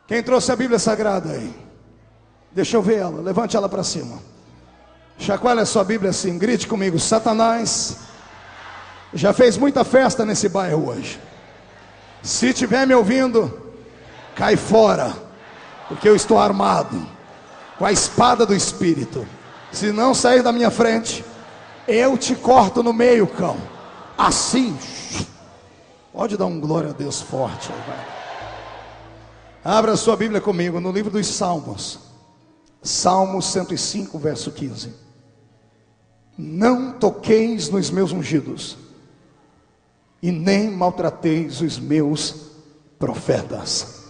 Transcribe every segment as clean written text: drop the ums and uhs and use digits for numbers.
Quem trouxe a Bíblia Sagrada aí? Deixa eu ver ela, levante ela para cima. Chacoalha a sua Bíblia assim, grite comigo: Satanás já fez muita festa nesse bairro hoje. Se estiver me ouvindo, cai fora, porque eu estou armado com a espada do Espírito. Se não sair da minha frente, eu te corto no meio, cão. Assim. Pode dar um glória a Deus forte aí, vai. Abra sua Bíblia comigo no livro dos Salmos. Salmos 105, verso 15. Não toqueis nos meus ungidos, e nem maltrateis os meus profetas.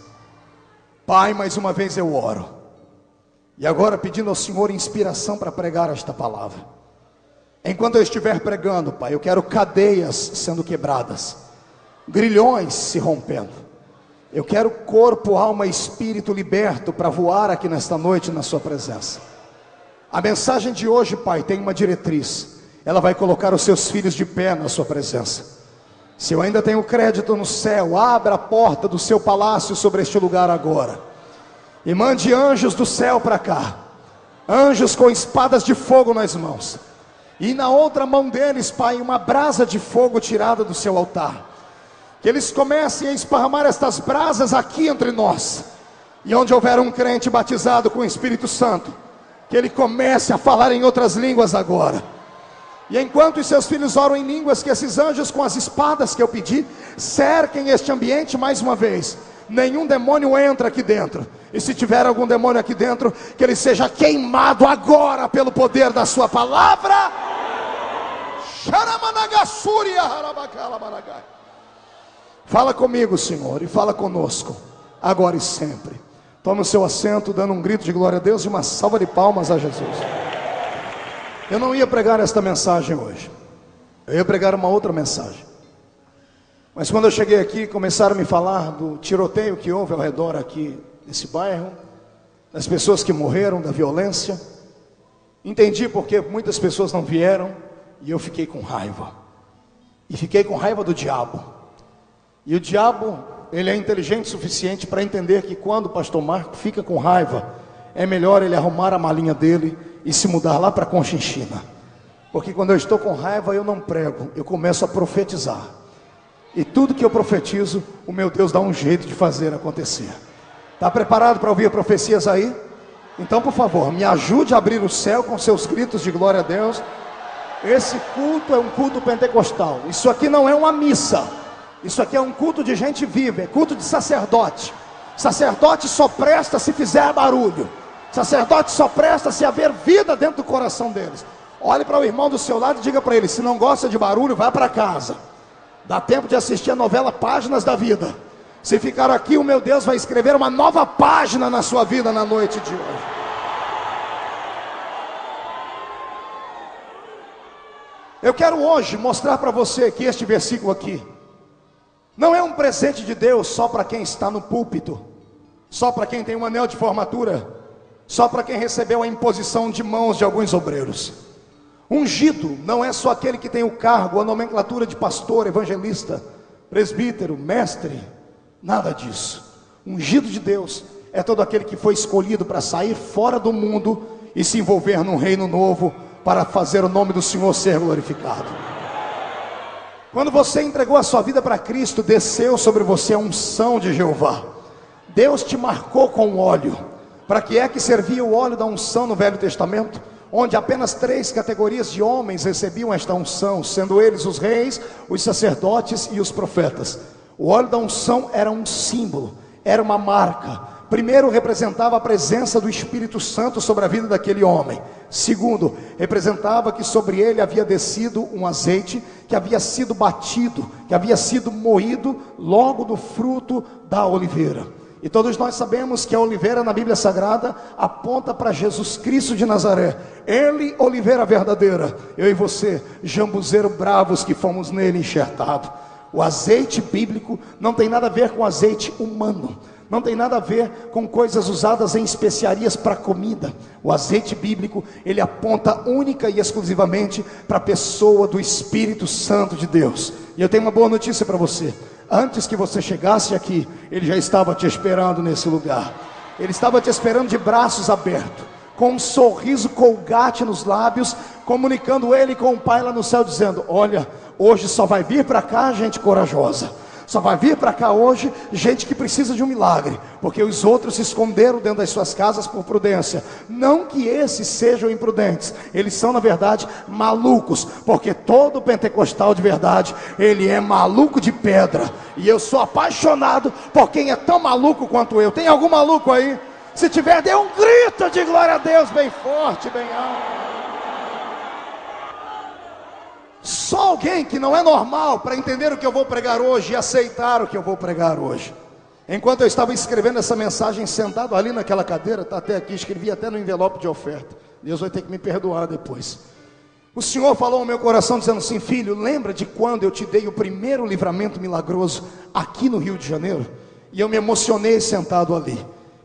Pai, mais uma vez eu oro, e agora pedindo ao Senhor inspiração para pregar esta palavra. Enquanto eu estiver pregando, Pai, eu quero cadeias sendo quebradas, grilhões se rompendo. Eu quero corpo, alma e espírito liberto para voar aqui nesta noite na sua presença. A mensagem de hoje, Pai, tem uma diretriz. Ela vai colocar os seus filhos de pé na sua presença. Se eu ainda tenho crédito no céu, abra a porta do seu palácio sobre este lugar agora, e mande anjos do céu para cá, anjos com espadas de fogo nas mãos, e na outra mão deles, Pai, uma brasa de fogo tirada do seu altar. Que eles comecem a esparramar estas brasas aqui entre nós, e onde houver um crente batizado com o Espírito Santo, que ele comece a falar em outras línguas agora. E enquanto os seus filhos oram em línguas, que esses anjos com as espadas que eu pedi cerquem este ambiente mais uma vez. Nenhum demônio entra aqui dentro, e se tiver algum demônio aqui dentro, que ele seja queimado agora pelo poder da sua palavra. Fala comigo, Senhor, e fala conosco, agora e sempre. Tome o seu assento, dando um grito de glória a Deus e uma salva de palmas a Jesus. Eu não ia pregar esta mensagem hoje, eu ia pregar uma outra mensagem. Mas quando eu cheguei aqui, começaram a me falar do tiroteio que houve ao redor aqui desse bairro, das pessoas que morreram, da violência. Entendi porque muitas pessoas não vieram, e eu fiquei com raiva. E fiquei com raiva do diabo. E o diabo, ele é inteligente o suficiente para entender que quando o pastor Marco fica com raiva, é melhor ele arrumar a malinha dele e se mudar lá para Conchinchina. Porque quando eu estou com raiva, eu não prego, eu começo a profetizar. E tudo que eu profetizo, o meu Deus dá um jeito de fazer acontecer. Está preparado para ouvir profecias aí? Então, por favor, me ajude a abrir o céu com seus gritos de glória a Deus. Esse culto é um culto pentecostal. Isso aqui não é uma missa. Isso aqui é um culto de gente viva, é culto de sacerdote. Sacerdote só presta se fizer barulho. Sacerdote só presta se haver vida dentro do coração deles. Olhe para o irmão do seu lado e diga para ele: se não gosta de barulho, vai para casa. Dá tempo de assistir a novela Páginas da Vida. Se ficar aqui, o meu Deus vai escrever uma nova página na sua vida na noite de hoje. Eu quero hoje mostrar para você que este versículo aqui não é um presente de Deus só para quem está no púlpito, só para quem tem um anel de formatura, só para quem recebeu a imposição de mãos de alguns obreiros. Ungido não é só aquele que tem o cargo, a nomenclatura de pastor, evangelista, presbítero, mestre, nada disso. Ungido de Deus é todo aquele que foi escolhido para sair fora do mundo e se envolver num reino novo, para fazer o nome do Senhor ser glorificado. Quando você entregou a sua vida para Cristo, desceu sobre você a unção de Jeová. Deus te marcou com óleo. Para que é que servia o óleo da unção no Velho Testamento? Onde apenas 3 categorias de homens recebiam esta unção, sendo eles os reis, os sacerdotes e os profetas. O óleo da unção era um símbolo, era uma marca. Primeiro, representava a presença do Espírito Santo sobre a vida daquele homem. Segundo, representava que sobre ele havia descido um azeite que havia sido batido, que havia sido moído logo do fruto da oliveira. E todos nós sabemos que a oliveira na Bíblia Sagrada aponta para Jesus Cristo de Nazaré. Ele, oliveira verdadeira, eu e você, jambuzeiro bravos que fomos nele enxertados. O azeite bíblico não tem nada a ver com azeite humano, não tem nada a ver com coisas usadas em especiarias para comida. O azeite bíblico, ele aponta única e exclusivamente para a pessoa do Espírito Santo de Deus. E eu tenho uma boa notícia para você: antes que você chegasse aqui, ele já estava te esperando nesse lugar. Ele estava te esperando de braços abertos, com um sorriso colgate nos lábios, comunicando ele com o Pai lá no céu, dizendo: olha, hoje só vai vir para cá gente corajosa, só vai vir para cá hoje gente que precisa de um milagre, porque os outros se esconderam dentro das suas casas por prudência. Não que esses sejam imprudentes, eles são na verdade malucos, porque todo pentecostal de verdade, ele é maluco de pedra. E eu sou apaixonado por quem é tão maluco quanto eu. Tem algum maluco aí? Se tiver, dê um grito de glória a Deus bem forte, bem alto. Só alguém que não é normal para entender o que eu vou pregar hoje e aceitar o que eu vou pregar hoje. Enquanto eu estava escrevendo essa mensagem, sentado ali naquela cadeira, está até aqui, escrevi até no envelope de oferta. Deus vai ter que me perdoar depois. O Senhor falou ao meu coração dizendo assim: filho, lembra de quando eu te dei o primeiro livramento milagroso aqui no Rio de Janeiro? E eu me emocionei sentado ali.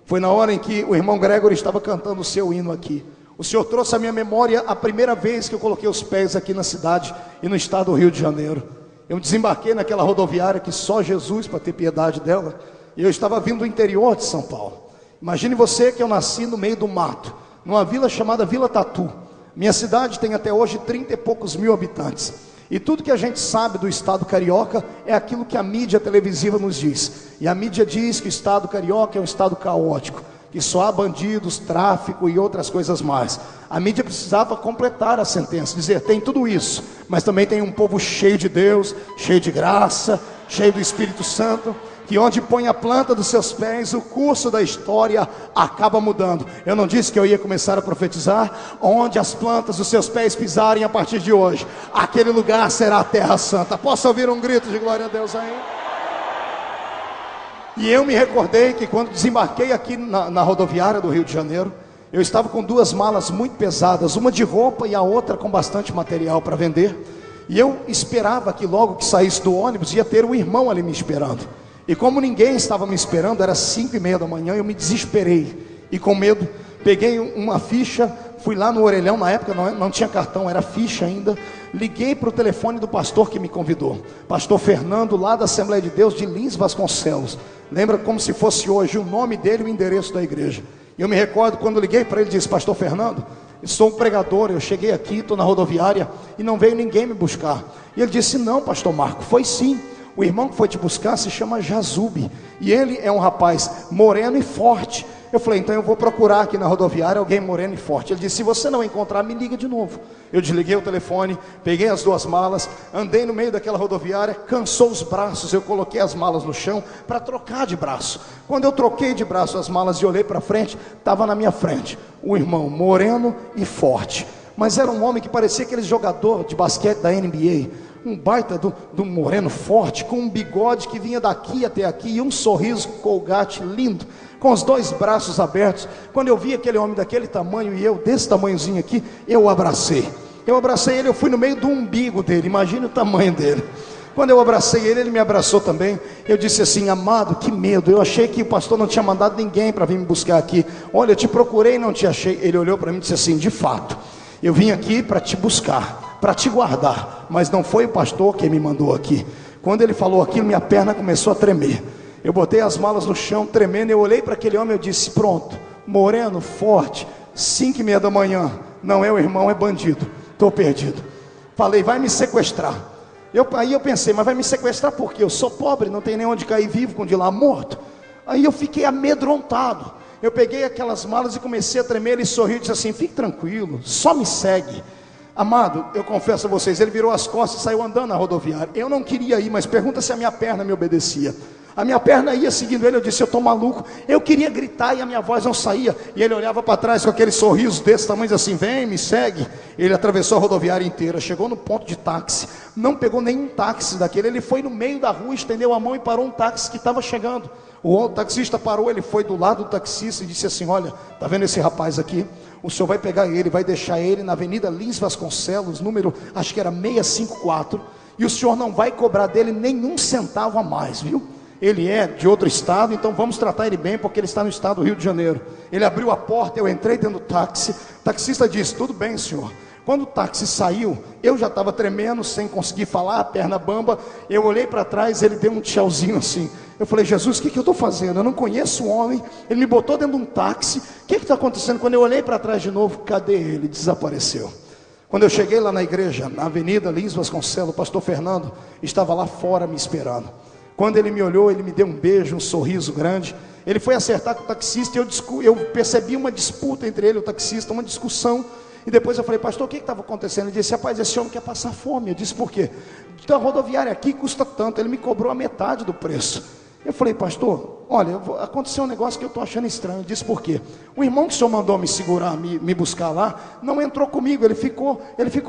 Foi na hora em que o irmão Gregory estava cantando o seu hino aqui. O Senhor trouxe à minha memória a primeira vez que eu coloquei os pés aqui na cidade e no estado do Rio de Janeiro. Eu desembarquei naquela rodoviária que só Jesus para ter piedade dela, e eu estava vindo do interior de São Paulo. Imagine você que eu nasci no meio do mato, numa vila chamada Vila Tatu. Minha cidade tem até hoje 30 e poucos mil habitantes. E tudo que a gente sabe do estado carioca é aquilo que a mídia televisiva nos diz. E a mídia diz que o estado carioca é um estado caótico, que só há bandidos, tráfico e outras coisas mais. A mídia precisava completar a sentença, dizer: tem tudo isso, mas também tem um povo cheio de Deus, cheio de graça, cheio do Espírito Santo, que onde põe a planta dos seus pés, o curso da história acaba mudando. Eu não disse que eu ia começar a profetizar? Onde as plantas dos seus pés pisarem a partir de hoje, aquele lugar será a terra santa. Posso ouvir um grito de glória a Deus aí? E eu me recordei que quando desembarquei aqui na rodoviária do Rio de Janeiro, eu estava com duas malas muito pesadas, uma de roupa e a outra com bastante material para vender. E eu esperava que logo que saísse do ônibus ia ter um irmão ali me esperando. E como ninguém estava me esperando, era 5:30 da manhã, eu me desesperei. E com medo, peguei uma ficha, fui lá no orelhão, na época não tinha cartão, era ficha ainda. Liguei para o telefone do pastor que me convidou, pastor Fernando, lá da Assembleia de Deus de Lins Vasconcelos. Lembra como se fosse hoje o nome dele e o endereço da igreja. Eu me recordo quando liguei para ele, disse: pastor Fernando, eu sou um pregador, eu cheguei aqui, estou na rodoviária e não veio ninguém me buscar. E ele disse: não, pastor Marco, foi sim. O irmão que foi te buscar se chama Jazube, e ele é um rapaz moreno e forte. Eu falei: então eu vou procurar aqui na rodoviária alguém moreno e forte. Ele disse: se você não encontrar, me liga de novo. Eu desliguei o telefone, peguei as duas malas, andei no meio daquela rodoviária, cansou os braços, eu coloquei as malas no chão para trocar de braço. Quando eu troquei de braço as malas e olhei para frente, estava na minha frente o irmão moreno e forte, mas era um homem que parecia aquele jogador de basquete da NBA, um baita do moreno forte, com um bigode que vinha daqui até aqui e um sorriso colgate lindo, com os dois braços abertos. Quando eu vi aquele homem daquele tamanho e eu desse tamanhozinho aqui, eu o abracei. Eu abracei ele, eu fui no meio do umbigo dele, imagine o tamanho dele. Quando eu abracei ele, ele me abraçou também. Eu disse assim: amado, que medo, eu achei que o pastor não tinha mandado ninguém para vir me buscar aqui. Olha, eu te procurei e não te achei. Ele olhou para mim e disse assim: de fato, eu vim aqui para te buscar, para te guardar, mas não foi o pastor quem me mandou aqui. Quando ele falou aquilo, minha perna começou a tremer. Eu botei as malas no chão, tremendo. Eu olhei para aquele homem e eu disse: pronto, moreno, forte, 5:30 da manhã, não é o irmão, é bandido, estou perdido. Falei: vai me sequestrar. Aí eu pensei: mas vai me sequestrar por quê? Eu sou pobre, não tenho nem onde cair vivo com de lá morto. Aí eu fiquei amedrontado. Eu peguei aquelas malas e comecei a tremer. Ele sorriu e disse assim: fique tranquilo, só me segue. Amado, eu confesso a vocês, ele virou as costas e saiu andando na rodoviária. Eu não queria ir, mas pergunta se a minha perna me obedecia. A minha perna ia seguindo ele. Eu disse: eu estou maluco. Eu queria gritar e a minha voz não saía. E ele olhava para trás com aquele sorriso desse tamanho, assim: vem, me segue. Ele atravessou a rodoviária inteira, chegou no ponto de táxi, não pegou nenhum táxi daquele. Ele foi no meio da rua, estendeu a mão e parou um táxi que estava chegando. O taxista parou, ele foi do lado do taxista e disse assim: olha, está vendo esse rapaz aqui? O senhor vai pegar ele, vai deixar ele na Avenida Lins Vasconcelos, número, acho que era 654, e o senhor não vai cobrar dele nenhum centavo a mais, viu? ele é de outro estado, então vamos tratar ele bem, porque ele está no estado do Rio de Janeiro. Ele abriu a porta, eu entrei dentro do táxi. O taxista disse: tudo bem, senhor. Quando o táxi saiu, eu já estava tremendo, sem conseguir falar, perna bamba. Eu olhei para trás, ele deu um tchauzinho assim. Eu falei: Jesus, o que eu estou fazendo? Eu não conheço o homem, ele me botou dentro de um táxi, o que está acontecendo? Quando eu olhei para trás de novo, cadê ele? Desapareceu. Quando eu cheguei lá na igreja, na Avenida Lins Vasconcelos, o pastor Fernando estava lá fora me esperando. Quando ele me olhou, ele me deu um beijo, um sorriso grande. Ele foi acertar com o taxista e eu percebi uma disputa entre ele e o taxista, uma discussão. E depois eu falei: pastor, o que estava acontecendo? Ele disse: rapaz, esse homem quer passar fome. Eu disse: por quê? A rodoviária aqui custa tanto, ele me cobrou a metade do preço. Eu falei: pastor, olha, aconteceu um negócio que eu estou achando estranho. Eu disse: por quê? O irmão que o senhor mandou me segurar, me buscar lá, não entrou comigo, ele ficou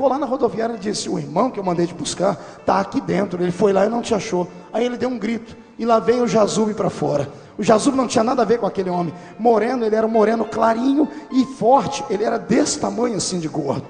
lá na rodoviária. Ele disse: o irmão que eu mandei te buscar está aqui dentro, ele foi lá e não te achou. Aí ele deu um grito, e lá veio o Jazube para fora. O Jazube não tinha nada a ver com aquele homem moreno, ele era um moreno clarinho e forte, ele era desse tamanho assim de gordo.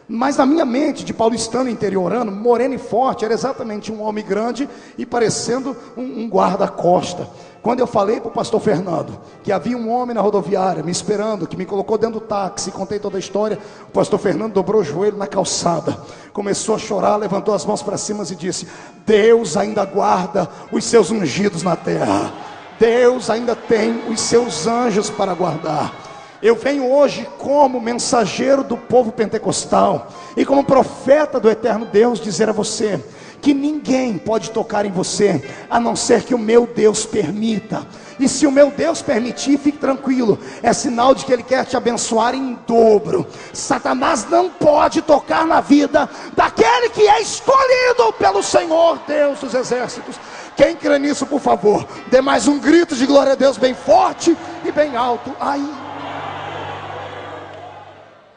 Mas na minha mente, de paulistano interiorano, moreno e forte, era exatamente um homem grande e parecendo um guarda-costa. Quando eu falei para o pastor Fernando que havia um homem na rodoviária me esperando, que me colocou dentro do táxi, contei toda a história, o pastor Fernando dobrou o joelho na calçada, começou a chorar, levantou as mãos para cima e disse: Deus ainda guarda os seus ungidos na terra, Deus ainda tem os seus anjos para guardar. Eu venho hoje como mensageiro do povo pentecostal e como profeta do eterno Deus dizer a você que ninguém pode tocar em você a não ser que o meu Deus permita. E se o meu Deus permitir, fique tranquilo, é sinal de que Ele quer te abençoar em dobro. Satanás não pode tocar na vida daquele que é escolhido pelo Senhor Deus dos exércitos. Quem crê nisso, por favor, dê mais um grito de glória a Deus bem forte e bem alto. Aí.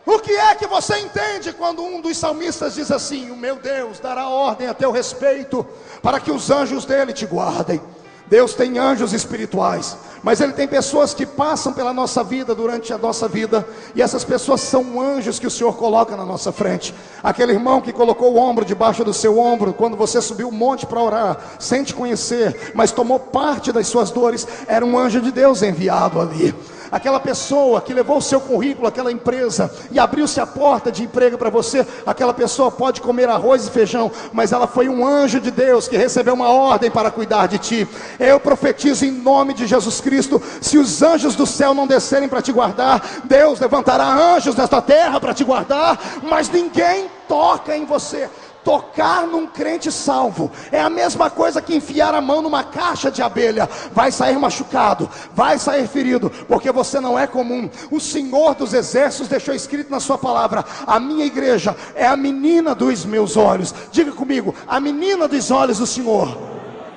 O que é que você entende quando um dos salmistas diz assim: o meu Deus dará ordem a teu respeito, para que os anjos dele te guardem? Deus tem anjos espirituais, mas Ele tem pessoas que passam pela nossa vida, durante a nossa vida, e essas pessoas são anjos que o Senhor coloca na nossa frente. Aquele irmão que colocou o ombro debaixo do seu ombro, quando você subiu o monte para orar, sem te conhecer, mas tomou parte das suas dores, era um anjo de Deus enviado ali. Aquela pessoa que levou o seu currículo àquela empresa e abriu-se a porta de emprego para você, aquela pessoa pode comer arroz e feijão, mas ela foi um anjo de Deus que recebeu uma ordem para cuidar de ti. Eu profetizo em nome de Jesus Cristo: se os anjos do céu não descerem para te guardar, Deus levantará anjos nesta terra para te guardar, mas ninguém toca em você. Tocar num crente salvo é a mesma coisa que enfiar a mão numa caixa de abelha. Vai sair machucado, vai sair ferido, porque você não é comum. O Senhor dos exércitos deixou escrito na sua palavra: a minha igreja é a menina dos meus olhos. Diga comigo: a menina dos olhos do Senhor.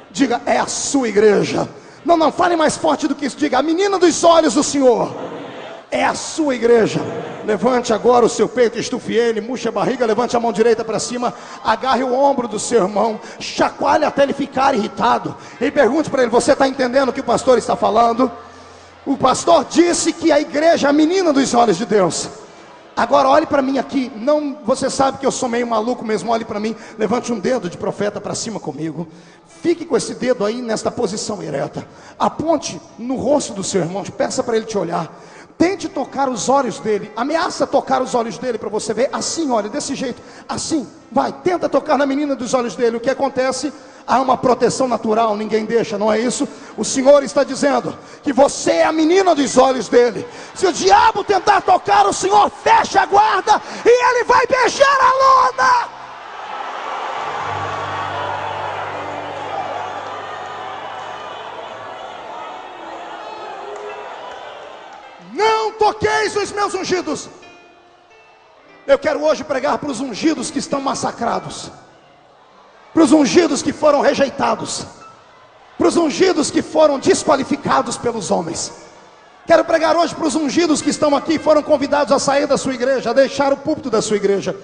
Diga: é a sua igreja. Não fale mais forte do que isso. Diga: a menina dos olhos do Senhor é a sua igreja. Levante agora o seu peito, estufe ele, murche a barriga, levante a mão direita para cima, agarre o ombro do seu irmão, chacoalhe até ele ficar irritado e pergunte para ele: você está entendendo o que o pastor está falando? O pastor disse que a igreja é a menina dos olhos de Deus. Agora olhe para mim aqui. Não, você sabe que eu sou meio maluco mesmo. Olhe para mim, levante um dedo de profeta para cima comigo. Fique com esse dedo aí nesta posição ereta. Aponte no rosto do seu irmão, peça para ele te olhar. Tente tocar os olhos dele, ameaça tocar os olhos dele para você ver. Assim, olha, desse jeito, assim, vai, tenta tocar na menina dos olhos dele. O que acontece? Há uma proteção natural, ninguém deixa, não é isso? O Senhor está dizendo que você é a menina dos olhos dele. Se o diabo tentar tocar, o Senhor fecha a guarda e ele vai beijar a lona. Não toqueis os meus ungidos. Eu quero hoje pregar para os ungidos que estão massacrados, para os ungidos que foram rejeitados, para os ungidos que foram desqualificados pelos homens. Quero pregar hoje para os ungidos que estão aqui, foram convidados a sair da sua igreja, a deixar o púlpito da sua igreja.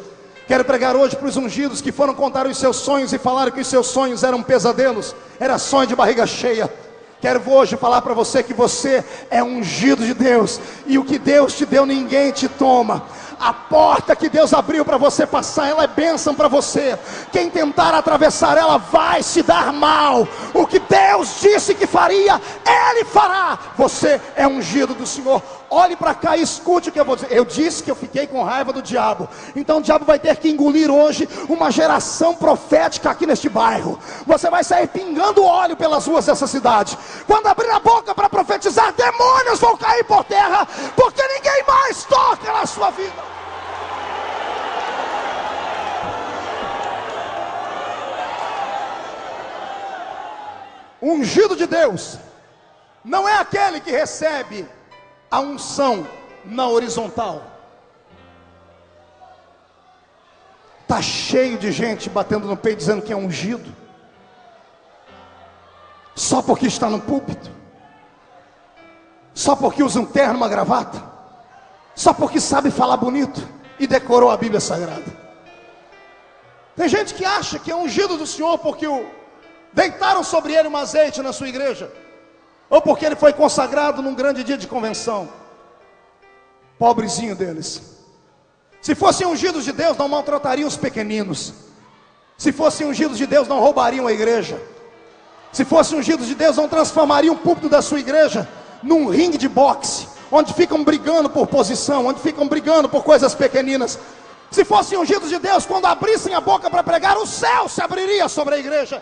Quero pregar hoje para os ungidos que foram contar os seus sonhos e falaram que os seus sonhos eram pesadelos, era sonho de barriga cheia. Quero hoje falar para você que você é ungido de Deus, e o que Deus te deu ninguém te toma. A porta que Deus abriu para você passar, ela é bênção para você. Quem tentar atravessar ela vai se dar mal. O que Deus disse que faria, Ele fará. Você é ungido do Senhor. Olhe para cá e escute o que eu vou dizer. Eu disse que eu fiquei com raiva do diabo. Então o diabo vai ter que engolir hoje uma geração profética aqui neste bairro. Você vai sair pingando óleo pelas ruas dessa cidade. Quando abrir a boca para profetizar, demônios vão cair por terra, porque ninguém mais toca na sua vida. O ungido de Deus não é aquele que recebe a unção na horizontal. Está cheio de gente batendo no peito dizendo que é ungido, só porque está no púlpito, só porque usa um terno, uma gravata, só porque sabe falar bonito e decorou a Bíblia Sagrada. Tem gente que acha que é ungido do Senhor porque deitaram sobre ele um azeite na sua igreja, ou porque ele foi consagrado num grande dia de convenção. Pobrezinho deles. Se fossem ungidos de Deus, não maltratariam os pequeninos. Se fossem ungidos de Deus, não roubariam a igreja. Se fossem ungidos de Deus, não transformariam o púlpito da sua igreja num ringue de boxe, onde ficam brigando por posição, onde ficam brigando por coisas pequeninas. Se fossem ungidos de Deus, quando abrissem a boca para pregar, o céu se abriria sobre a igreja.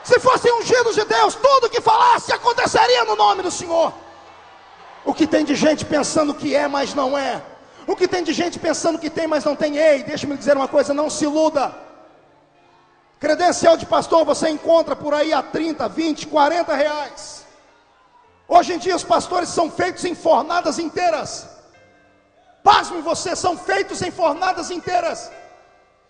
Se fossem ungidos de Deus, tudo que falasse aconteceria no nome do Senhor. O que tem de gente pensando que é, mas não é. O que tem de gente pensando que tem, mas não tem. Ei, deixa-me dizer uma coisa, não se iluda. Credencial de pastor você encontra por aí a 30, 20, 40 reais. Hoje em dia os pastores são feitos em fornadas inteiras. Pasme você, são feitos em fornadas inteiras.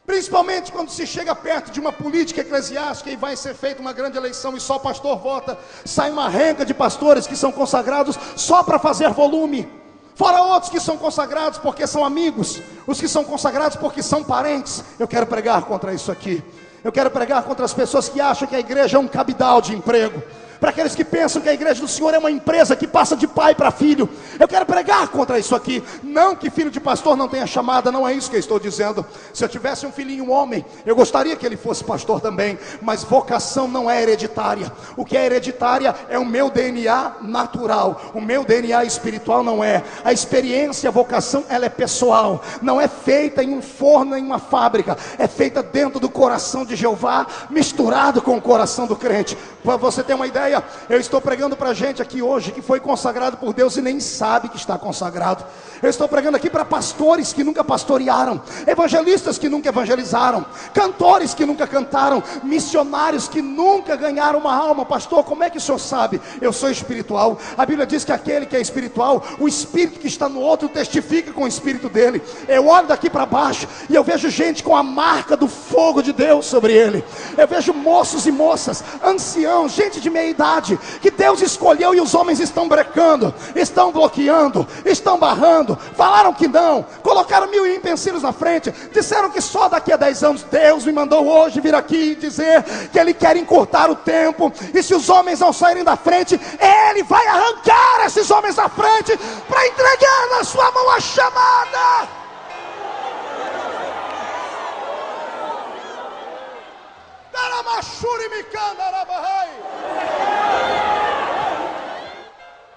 Principalmente quando se chega perto de uma política eclesiástica e vai ser feita uma grande eleição e só o pastor vota, sai uma renca de pastores que são consagrados só para fazer volume. Fora outros que são consagrados porque são amigos, os que são consagrados porque são parentes. Eu quero pregar contra isso aqui. Eu quero pregar contra as pessoas que acham que a igreja é um cabidal de emprego. Para aqueles que pensam que a igreja do Senhor é uma empresa que passa de pai para filho. Eu quero pregar contra isso aqui. Não que filho de pastor não tenha chamada, não é isso que eu estou dizendo. Se eu tivesse um filhinho um homem, eu gostaria que ele fosse pastor também. Mas vocação não é hereditária. O que é hereditária é o meu DNA natural. O meu DNA espiritual não é. A experiência, a vocação, ela é pessoal. Não é feita em um forno, em uma fábrica. É feita dentro do coração de Jeová, misturado com o coração do crente. Para você ter uma ideia, eu estou pregando para gente aqui hoje que foi consagrado por Deus e nem sabe que está consagrado. Eu estou pregando aqui para pastores que nunca pastorearam, evangelistas que nunca evangelizaram, cantores que nunca cantaram, missionários que nunca ganharam uma alma. Pastor, como é que o senhor sabe? Eu sou espiritual. A Bíblia diz que aquele que é espiritual, o espírito que está no outro testifica com o espírito dele. Eu olho daqui para baixo e eu vejo gente com a marca do fogo de Deus sobre ele. Eu vejo moços e moças, anciãos, gente de meia idade, que Deus escolheu e os homens estão brecando, estão bloqueando, estão barrando, falaram que não, colocaram 1000 empecilhos na frente, disseram que só daqui a 10 anos. Deus me mandou hoje vir aqui dizer que Ele quer encurtar o tempo, e se os homens não saírem da frente, Ele vai arrancar esses homens da frente, para entregar na sua mão a chamada.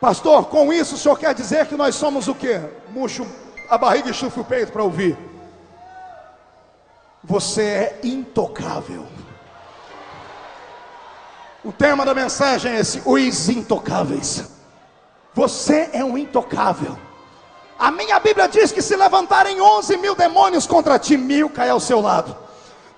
Pastor, com isso o senhor quer dizer que nós somos o quê? Murcho a barriga e chufa o peito para ouvir. Você é intocável. O tema da mensagem é esse: os intocáveis. Você é um intocável. A minha Bíblia diz que se levantarem 11.000 demônios contra ti, 1.000 cai ao seu lado,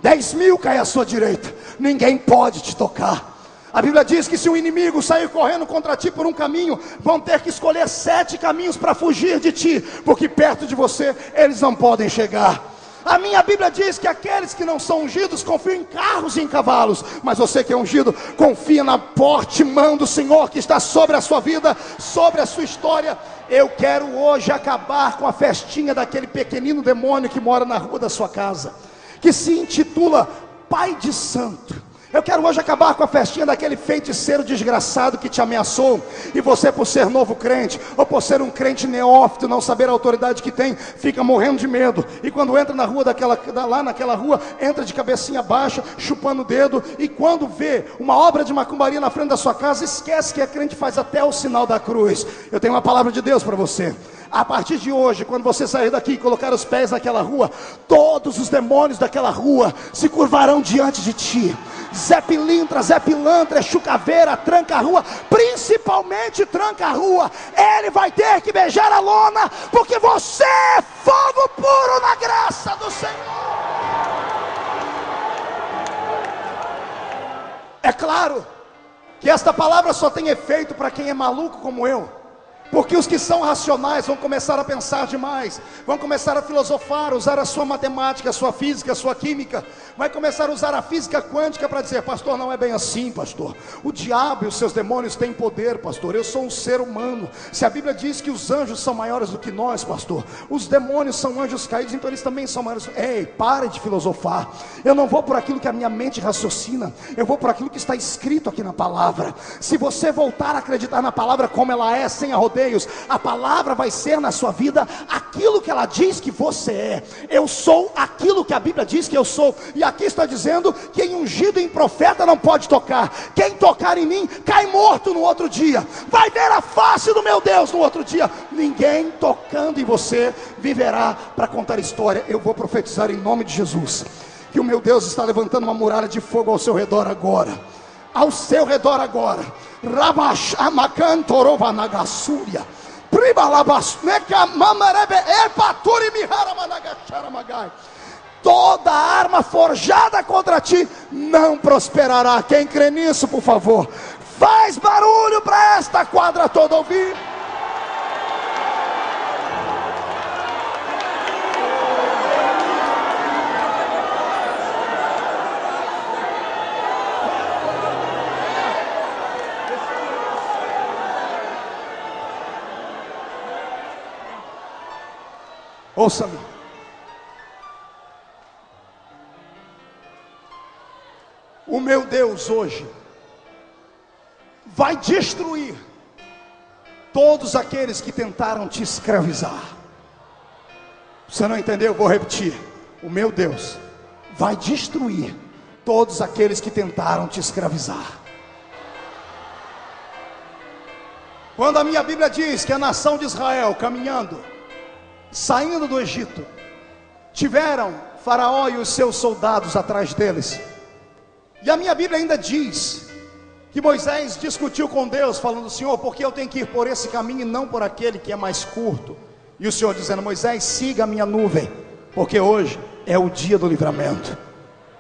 10.000 cai à sua direita, ninguém pode te tocar. A Bíblia diz que se o inimigo sair correndo contra ti por um caminho, vão ter que escolher 7 caminhos para fugir de ti, porque perto de você eles não podem chegar. A minha Bíblia diz que aqueles que não são ungidos confiam em carros e em cavalos, mas você que é ungido, confia na forte mão do Senhor que está sobre a sua vida, sobre a sua história. Eu quero hoje acabar com a festinha daquele pequenino demônio que mora na rua da sua casa, que se intitula Pai de Santo. Eu quero hoje acabar com a festinha daquele feiticeiro desgraçado que te ameaçou, e você, por ser novo crente, ou por ser um crente neófito, não saber a autoridade que tem, fica morrendo de medo, e quando entra na rua lá naquela rua, entra de cabecinha baixa, chupando o dedo, e quando vê uma obra de macumbaria na frente da sua casa, esquece que é crente, faz até o sinal da cruz. Eu tenho uma palavra de Deus para você. A partir de hoje, quando você sair daqui e colocar os pés naquela rua, todos os demônios daquela rua se curvarão diante de ti. Zé Pilintra, Zé Pilantra, Exu Caveira, Tranca a Rua, principalmente Tranca a Rua, ele vai ter que beijar a lona, porque você é fogo puro na graça do Senhor. É claro que esta palavra só tem efeito para quem é maluco como eu. Porque os que são racionais vão começar a pensar demais, vão começar a filosofar, usar a sua matemática, a sua física, a sua química, vai começar a usar a física quântica para dizer: pastor, não é bem assim, pastor. O diabo e os seus demônios têm poder, pastor. Eu sou um ser humano. Se a Bíblia diz que os anjos são maiores do que nós, pastor, os demônios são anjos caídos, então eles também são maiores. Ei, pare de filosofar. Eu não vou por aquilo que a minha mente raciocina, eu vou por aquilo que está escrito aqui na palavra. Se você voltar a acreditar na palavra como ela é, sem arrodeios, a palavra vai ser na sua vida aquilo que ela diz que você é. Eu sou aquilo que a Bíblia diz que eu sou. E aqui está dizendo que em ungido e em profeta não pode tocar. Quem tocar em mim cai morto no outro dia, vai ver a face do meu Deus no outro dia. Ninguém tocando em você viverá para contar história. Eu vou profetizar em nome de Jesus que o meu Deus está levantando uma muralha de fogo ao seu redor agora. Ao seu redor agora. Rabash amacantorova nagasúria. Pribalabas neka mamarebe epaturi mihara managachara magai. Toda arma forjada contra ti não prosperará. Quem crê nisso, por favor, faz barulho para esta quadra toda ouvir. Ouça-me. O meu Deus hoje vai destruir todos aqueles que tentaram te escravizar. Você não entendeu? Eu vou repetir. O meu Deus vai destruir todos aqueles que tentaram te escravizar. Quando a minha Bíblia diz que a nação de Israel caminhando, saindo do Egito, tiveram Faraó e os seus soldados atrás deles, e a minha Bíblia ainda diz que Moisés discutiu com Deus, falando: Senhor, por que eu tenho que ir por esse caminho e não por aquele que é mais curto? E o Senhor dizendo: Moisés, siga a minha nuvem, porque hoje é o dia do livramento.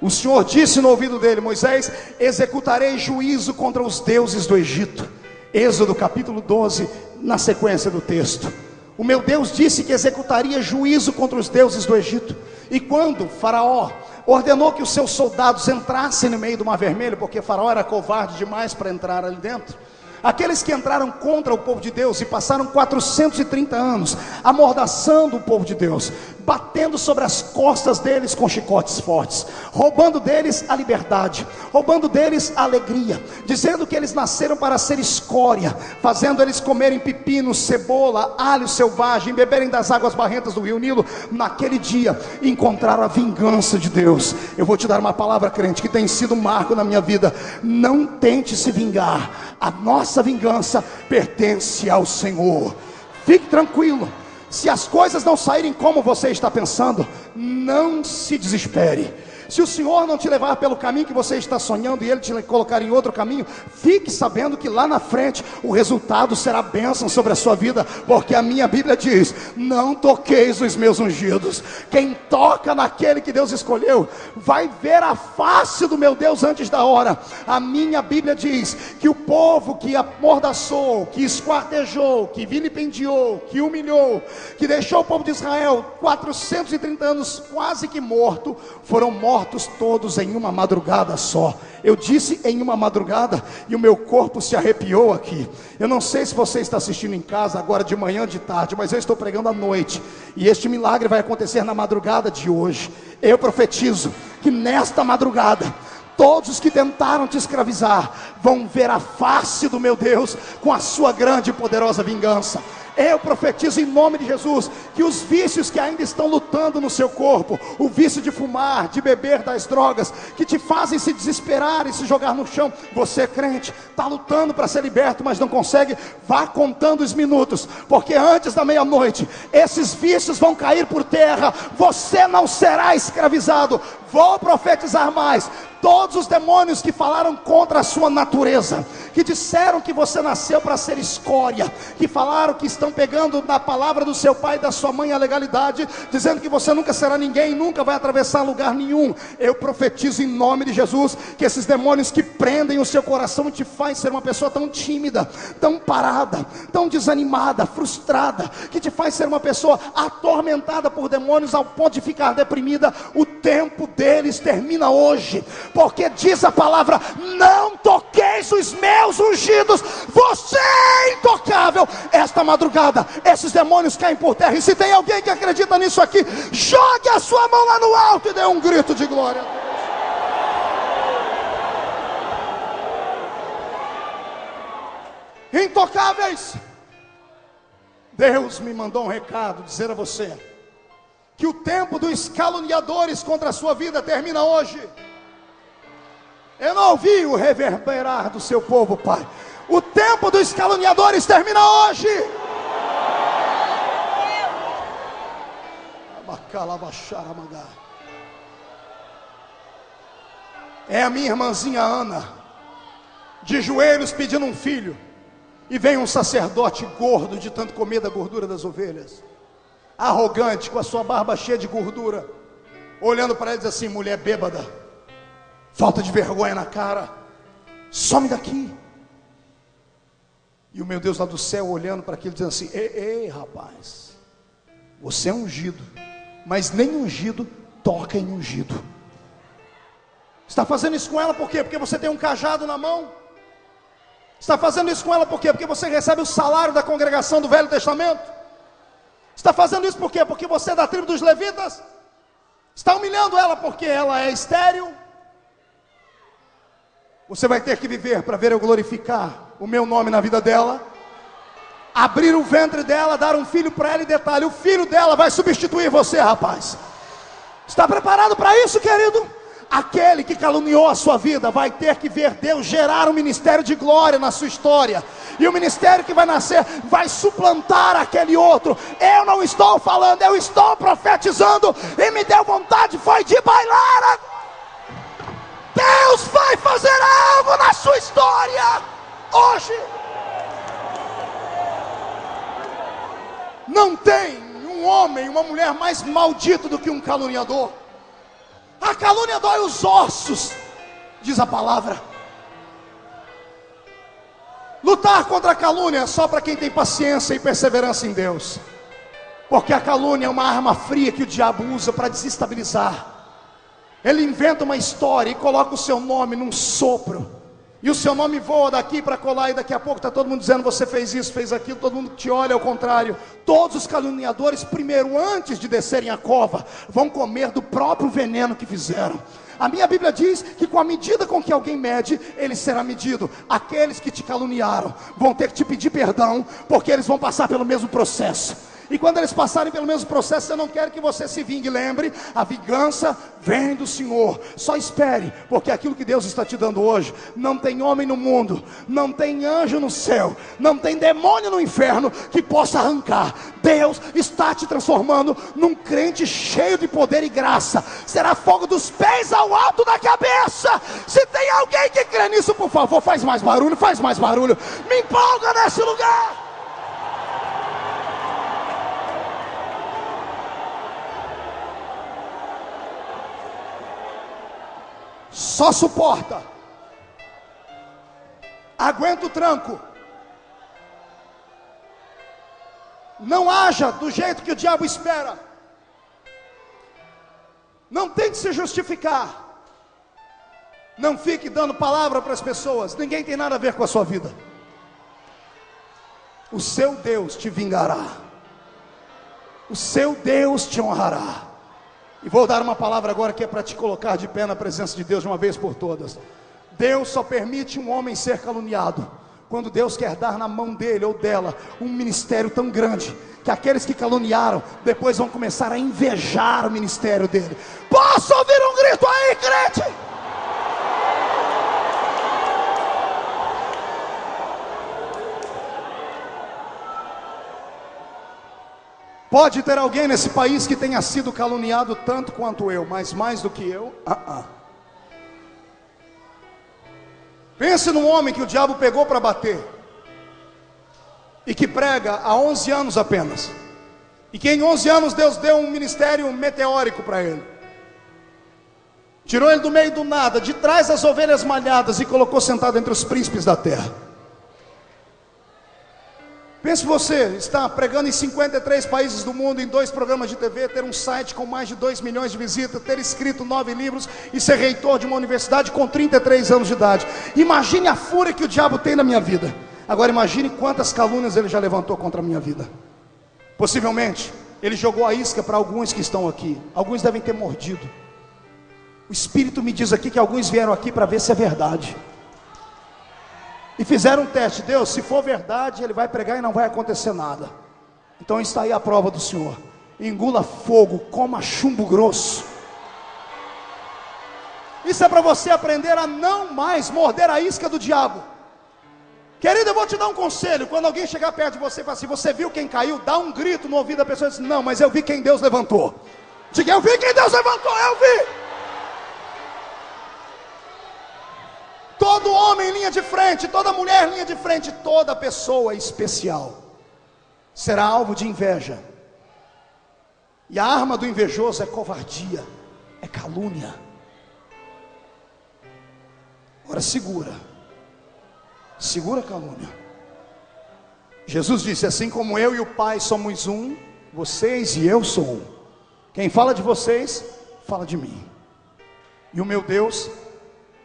O Senhor disse no ouvido dele: Moisés, executarei juízo contra os deuses do Egito. Êxodo capítulo 12, na sequência do texto. O meu Deus disse que executaria juízo contra os deuses do Egito. E quando Faraó ordenou que os seus soldados entrassem no meio do Mar Vermelho, porque Faraó era covarde demais para entrar ali dentro, aqueles que entraram contra o povo de Deus e passaram 430 anos amordaçando o povo de Deus, batendo sobre as costas deles com chicotes fortes, roubando deles a liberdade, roubando deles a alegria, dizendo que eles nasceram para ser escória, fazendo eles comerem pepino, cebola, alho selvagem, beberem das águas barrentas do rio Nilo. Naquele dia encontraram a vingança de Deus. Eu vou te dar uma palavra, crente, que tem sido um marco na minha vida: não tente se vingar. A nossa vingança pertence ao Senhor. Fique tranquilo. Se as coisas não saírem como você está pensando, não se desespere. Se o Senhor não te levar pelo caminho que você está sonhando e Ele te colocar em outro caminho, fique sabendo que lá na frente o resultado será bênção sobre a sua vida, porque a minha Bíblia diz: não toqueis os meus ungidos. Quem toca naquele que Deus escolheu vai ver a face do meu Deus antes da hora. A minha Bíblia diz que o povo que amordaçou, que esquartejou, que vilipendiou, que humilhou, que deixou o povo de Israel 430 anos quase que morto, foram mortos todos em uma madrugada só. Eu disse em uma madrugada e o meu corpo se arrepiou aqui. Eu não sei se você está assistindo em casa agora de manhã, de tarde, mas eu estou pregando à noite, e este milagre vai acontecer na madrugada de hoje. Eu profetizo que nesta madrugada Todos os que tentaram te escravizar vão ver a face do meu Deus com a sua grande e poderosa vingança. Eu profetizo em nome de Jesus que os vícios que ainda estão lutando no seu corpo, o vício de fumar, de beber, das drogas, que te fazem se desesperar e se jogar no chão, você crente, está lutando para ser liberto, mas não consegue, vá contando os minutos, porque antes da meia-noite, esses vícios vão cair por terra, você não será escravizado. Vou profetizar mais. Todos os demônios que falaram contra a sua natureza, que disseram que você nasceu para ser escória, que falaram que estão pegando na palavra do seu pai e da sua mãe a legalidade, dizendo que você nunca será ninguém, nunca vai atravessar lugar nenhum, eu profetizo em nome de Jesus, que esses demônios que prendem o seu coração e te fazem ser uma pessoa tão tímida, tão parada, tão desanimada, frustrada, que te faz ser uma pessoa atormentada por demônios ao ponto de ficar deprimida, o tempo deles termina hoje, porque diz a palavra: não toqueis os meus ungidos, você é intocável. Esta madrugada esses demônios caem por terra, e se tem alguém que acredita nisso aqui, jogue a sua mão lá no alto e dê um grito de glória a Deus. Intocáveis. Deus me mandou um recado, dizer a você que o tempo dos caluniadores contra a sua vida termina hoje. Eu não ouvi o reverberar do seu povo, Pai. O tempo dos caluniadores termina hoje. É a minha irmãzinha Ana, de joelhos pedindo um filho, e vem um sacerdote gordo de tanto comer da gordura das ovelhas, arrogante, com a sua barba cheia de gordura, olhando para ele e diz assim: mulher bêbada, falta de vergonha na cara, some daqui. E o meu Deus lá do céu olhando para aquilo, dizendo assim: ei rapaz, você é ungido, mas nem ungido toca em ungido. Está fazendo isso com ela por quê? Porque você tem um cajado na mão. Está fazendo isso com ela por quê? Porque você recebe o salário da congregação do Velho Testamento. Está fazendo isso por quê? Porque você é da tribo dos levitas. Está humilhando ela porque ela é estéril. Você vai ter que viver para ver eu glorificar o meu nome na vida dela, abrir o ventre dela, dar um filho para ela, e detalhe, o filho dela vai substituir você, rapaz. Está preparado para isso, querido? Aquele que caluniou a sua vida vai ter que ver Deus gerar um ministério de glória na sua história, e o ministério que vai nascer vai suplantar aquele outro. Eu não estou falando, eu estou profetizando, e me deu vontade foi de bailar. Deus vai fazer algo na sua história hoje. Não tem um homem, uma mulher mais maldito do que um caluniador. A calúnia dói os ossos, diz a palavra. Lutar contra a calúnia é só para quem tem paciência e perseverança em Deus, porque a calúnia é uma arma fria que o diabo usa para desestabilizar. Ele inventa uma história e coloca o seu nome num sopro, e o seu nome voa daqui para colar, e daqui a pouco está todo mundo dizendo: você fez isso, fez aquilo, todo mundo te olha ao contrário. Todos os caluniadores, primeiro, antes de descerem a cova, vão comer do próprio veneno que fizeram. A minha Bíblia diz que com a medida com que alguém mede, ele será medido. Aqueles que te caluniaram vão ter que te pedir perdão, porque eles vão passar pelo mesmo processo. E quando eles passarem pelo mesmo processo, eu não quero que você se vingue. Lembre, a vingança vem do Senhor. Só espere, porque aquilo que Deus está te dando hoje, não tem homem no mundo, não tem anjo no céu, não tem demônio no inferno que possa arrancar. Deus está te transformando num crente cheio de poder e graça. Será fogo dos pés ao alto da cabeça. Se tem alguém que crê nisso, por favor, faz mais barulho, faz mais barulho. Me empolga nesse lugar. Só suporta, aguenta o tranco, não haja do jeito que o diabo espera, não tente se justificar, não fique dando palavra para as pessoas. Ninguém tem nada a ver com a sua vida. O seu Deus te vingará, o seu Deus te honrará. E vou dar uma palavra agora que é para te colocar de pé na presença de Deus de uma vez por todas. Deus só permite um homem ser caluniado quando Deus quer dar na mão dele ou dela um ministério tão grande que aqueles que caluniaram depois vão começar a invejar o ministério dele. Posso ouvir um grito aí, crente? Pode ter alguém nesse país que tenha sido caluniado tanto quanto eu, mas mais do que eu? Pense num homem que o diabo pegou para bater e que prega há 11 anos apenas, e que em 11 anos Deus deu um ministério meteórico para ele, tirou ele do meio do nada, de trás das ovelhas malhadas, e colocou sentado entre os príncipes da terra. Pense você, estar pregando em 53 países do mundo, em 2 programas de TV, ter um site com mais de 2 milhões de visitas, ter escrito 9 livros e ser reitor de uma universidade com 33 anos de idade. Imagine a fúria que o diabo tem na minha vida. Agora imagine quantas calúnias ele já levantou contra a minha vida. Possivelmente, ele jogou a isca para alguns que estão aqui. Alguns devem ter mordido. O Espírito me diz aqui que alguns vieram aqui para ver se é verdade. E fizeram um teste. Deus, se for verdade, ele vai pregar e não vai acontecer nada. Então está aí a prova do Senhor. Engula fogo, coma chumbo grosso. Isso é para você aprender a não mais morder a isca do diabo. Querido, eu vou te dar um conselho. Quando alguém chegar perto de você e falar assim: você viu quem caiu? Dá um grito no ouvido da pessoa e diz: não, mas eu vi quem Deus levantou. Diga: eu vi quem Deus levantou, eu vi. Todo homem em linha de frente, toda mulher em linha de frente, toda pessoa especial será alvo de inveja. E a arma do invejoso é covardia, é calúnia. Agora segura a calúnia. Jesus disse: assim como eu e o Pai somos um, vocês e eu sou um. Quem fala de vocês, fala de mim. E o meu Deus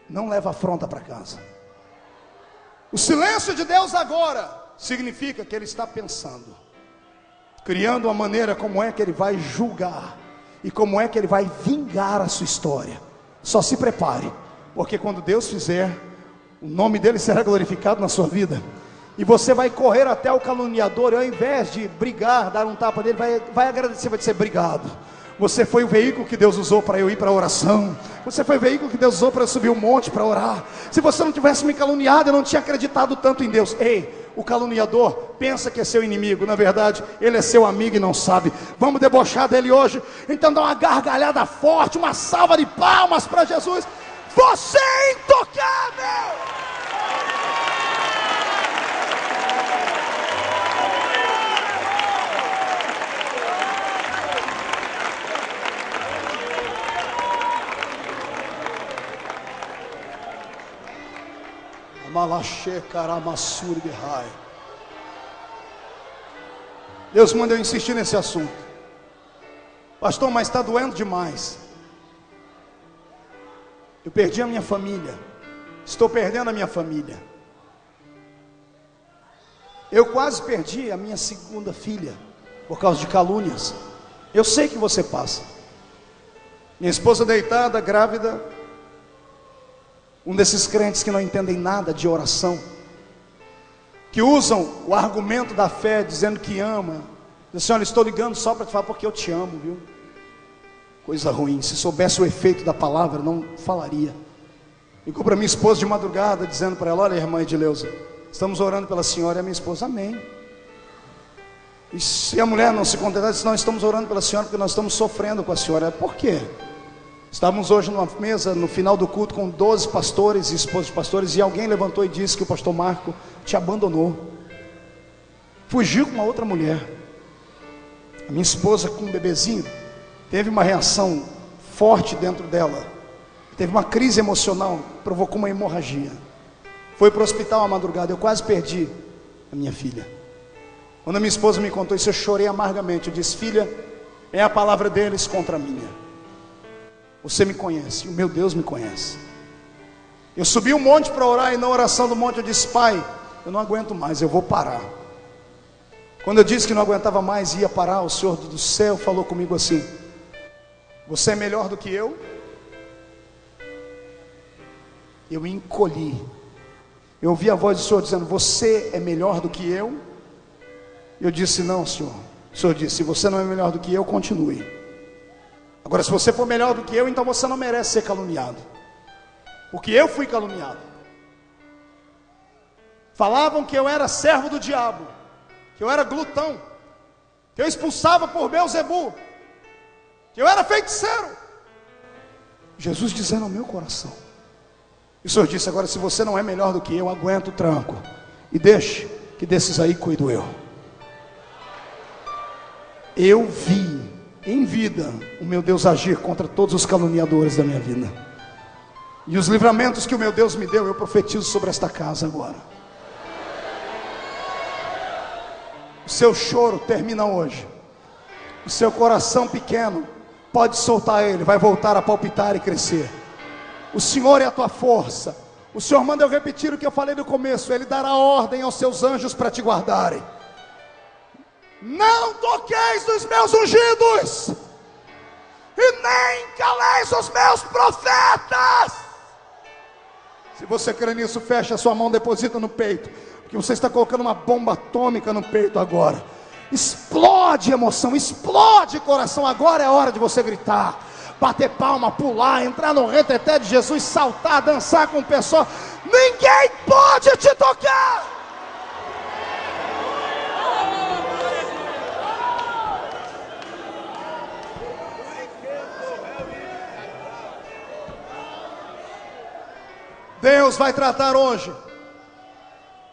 não leva afronta para casa. O silêncio de Deus agora significa que Ele está pensando, criando uma maneira como é que Ele vai julgar e como é que Ele vai vingar a sua história. Só se prepare, porque quando Deus fizer, o nome dele será glorificado na sua vida. E você vai correr até o caluniador, e ao invés de brigar, dar um tapa nele, vai agradecer, vai dizer: obrigado. Você foi o veículo que Deus usou para eu ir para a oração. Você foi o veículo que Deus usou para eu subir o monte para orar. Se você não tivesse me caluniado, eu não tinha acreditado tanto em Deus. Ei, o caluniador pensa que é seu inimigo. Na verdade, ele é seu amigo e não sabe. Vamos debochar dele hoje. Então dá uma gargalhada forte, uma salva de palmas para Jesus. Você é intocável. Deus manda eu insistir nesse assunto. Pastor, mas está doendo demais. Eu perdi a minha família. Estou perdendo a minha família. Eu quase perdi a minha segunda filha por causa de calúnias. Eu sei que você passa. Minha esposa deitada, grávida. Um desses crentes que não entendem nada de oração, que usam o argumento da fé, dizendo que ama. Diz assim: olha, estou ligando só para te falar porque eu te amo, viu? Coisa ruim. Se soubesse o efeito da palavra, não falaria. Ligou para minha esposa de madrugada, dizendo para ela: olha, irmã Edileuza, estamos orando pela senhora. E a minha esposa: amém. E se a mulher não se contentar, disse: não, estamos orando pela senhora porque nós estamos sofrendo com a senhora. Por quê? Estávamos hoje numa mesa, no final do culto, com 12 pastores e esposas de pastores, e alguém levantou e disse que o pastor Marco te abandonou, fugiu com uma outra mulher. A minha esposa, com um bebezinho, teve uma reação forte dentro dela, teve uma crise emocional, provocou uma hemorragia, foi para o hospital à madrugada. Eu quase perdi a minha filha. Quando a minha esposa me contou isso, eu chorei amargamente. Eu disse: filha, é a palavra deles contra a minha. Você me conhece, o meu Deus me conhece. Eu subi um monte para orar, e na oração do monte eu disse: pai, eu não aguento mais, eu vou parar. Quando eu disse que não aguentava mais e ia parar, o Senhor do céu falou comigo assim: Você é melhor do que eu? Eu encolhi. Eu ouvi a voz do Senhor dizendo: você é melhor do que eu? Eu disse: não, Senhor. O Senhor disse: se você não é melhor do que eu, continue. Agora, se você for melhor do que eu, então você não merece ser caluniado, porque eu fui caluniado. Falavam que eu era servo do diabo, que eu era glutão, que eu expulsava por Beelzebu, que eu era feiticeiro. Jesus dizendo ao meu coração. E o Senhor disse: agora, se você não é melhor do que eu, aguenta o tranco e deixe que desses aí cuido eu. Eu vi em vida o meu Deus agir contra todos os caluniadores da minha vida. E os livramentos que o meu Deus me deu, eu profetizo sobre esta casa agora. O seu choro termina hoje. O seu coração pequeno, pode soltar ele, vai voltar a palpitar e crescer. O Senhor é a tua força. O Senhor manda eu repetir o que eu falei no começo: Ele dará ordem aos seus anjos para te guardarem. Não toqueis nos meus ungidos, e nem caleis os meus profetas. Se você crê nisso, fecha a sua mão, deposita no peito, porque você está colocando uma bomba atômica no peito agora. Explode emoção, explode coração. Agora é a hora de você gritar, bater palma, pular, entrar no reteté de Jesus, saltar, dançar com o pessoal. Ninguém pode te tocar. Deus vai tratar hoje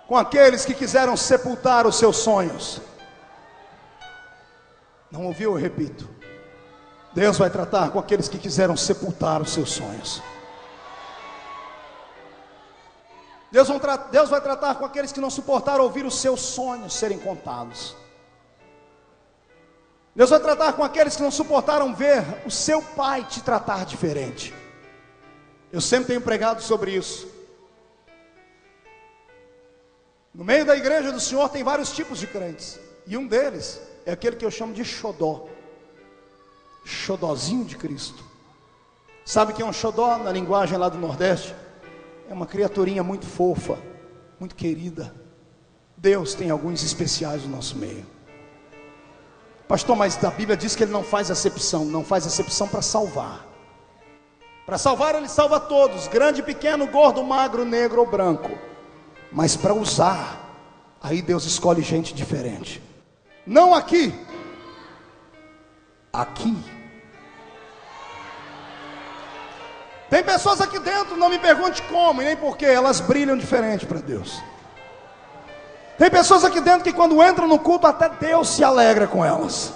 com aqueles que quiseram sepultar os seus sonhos. Não ouviu? Eu repito. Deus vai tratar com aqueles que quiseram sepultar os seus sonhos. Deus vai tratar com aqueles que não suportaram ouvir os seus sonhos serem contados. Deus vai tratar com aqueles que não suportaram ver o seu pai te tratar diferente. Eu sempre tenho pregado sobre isso. No meio da igreja do Senhor tem vários tipos de crentes, e um deles é aquele que eu chamo de xodó. Xodózinho de Cristo. Sabe o que é um xodó na linguagem lá do Nordeste? É uma criaturinha muito fofa, muito querida. Deus tem alguns especiais no nosso meio. Pastor, mas a Bíblia diz que Ele não faz acepção. Não faz acepção para salvar. Para salvar Ele salva todos, grande, pequeno, gordo, magro, negro ou branco. Mas para usar, aí Deus escolhe gente diferente. Não aqui. Aqui. Tem pessoas aqui dentro, não me pergunte como e nem porquê, elas brilham diferente para Deus. Tem pessoas aqui dentro que quando entram no culto, até Deus se alegra com elas.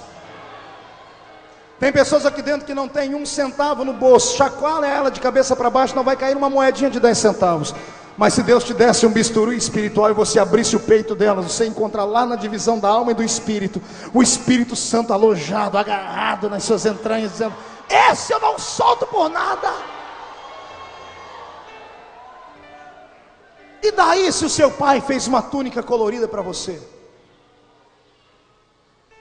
Tem pessoas aqui dentro que não tem um centavo no bolso, chacoalha ela de cabeça para baixo, não vai cair uma moedinha de 10 centavos. Mas se Deus te desse um bisturi espiritual e você abrisse o peito delas, você encontra lá na divisão da alma e do espírito, o Espírito Santo alojado, agarrado nas suas entranhas, dizendo: esse eu não solto por nada. E daí se o seu pai fez uma túnica colorida para você?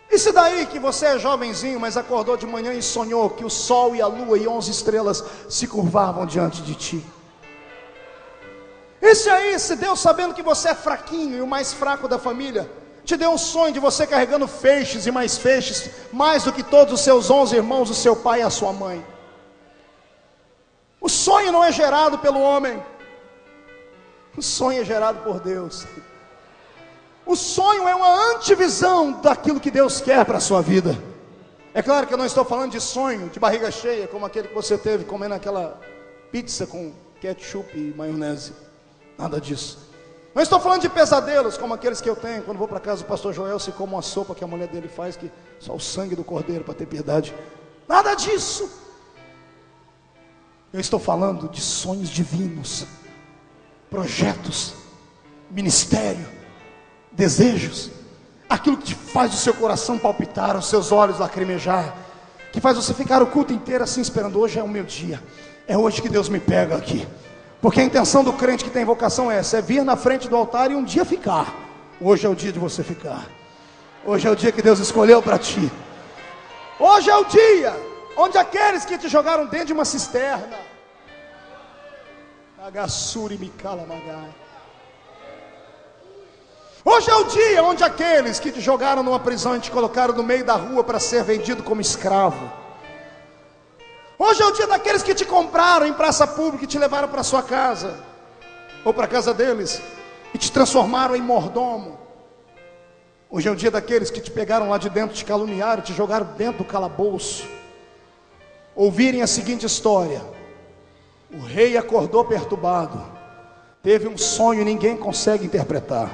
E se daí que você é jovenzinho, mas acordou de manhã e sonhou que o sol e a lua e 11 estrelas se curvavam diante de ti? E se aí, se Deus, sabendo que você é fraquinho e o mais fraco da família, te deu um sonho de você carregando feixes e mais feixes, mais do que todos os seus 11 irmãos, o seu pai e a sua mãe? O sonho não é gerado pelo homem, o sonho é gerado por Deus. O sonho é uma antivisão daquilo que Deus quer para a sua vida. É claro que eu não estou falando de sonho de barriga cheia, como aquele que você teve comendo aquela pizza com ketchup e maionese. Nada disso. Não estou falando de pesadelos, como aqueles que eu tenho quando vou para casa do pastor Joel, se como uma sopa que a mulher dele faz, que só o sangue do cordeiro para ter piedade. Nada disso. Eu estou falando de sonhos divinos, projetos, ministério, desejos, aquilo que faz o seu coração palpitar, os seus olhos lacrimejar, que faz você ficar o culto inteiro assim esperando: hoje é o meu dia, é hoje que Deus me pega aqui. Porque a intenção do crente que tem vocação é essa: é vir na frente do altar e um dia ficar. Hoje é o dia de você ficar. Hoje é o dia que Deus escolheu para ti. Hoje é o dia onde aqueles que te jogaram dentro de uma cisterna. Agassuri Mikala Magai. Hoje é o dia onde aqueles que te jogaram numa prisão e te colocaram no meio da rua para ser vendido como escravo. Hoje é o dia daqueles que te compraram em praça pública e te levaram para sua casa, ou para a casa deles, e te transformaram em mordomo. Hoje é o dia daqueles que te pegaram lá de dentro, te caluniaram, te jogaram dentro do calabouço. Ouvirem a seguinte história: o rei acordou perturbado, teve um sonho e ninguém consegue interpretar.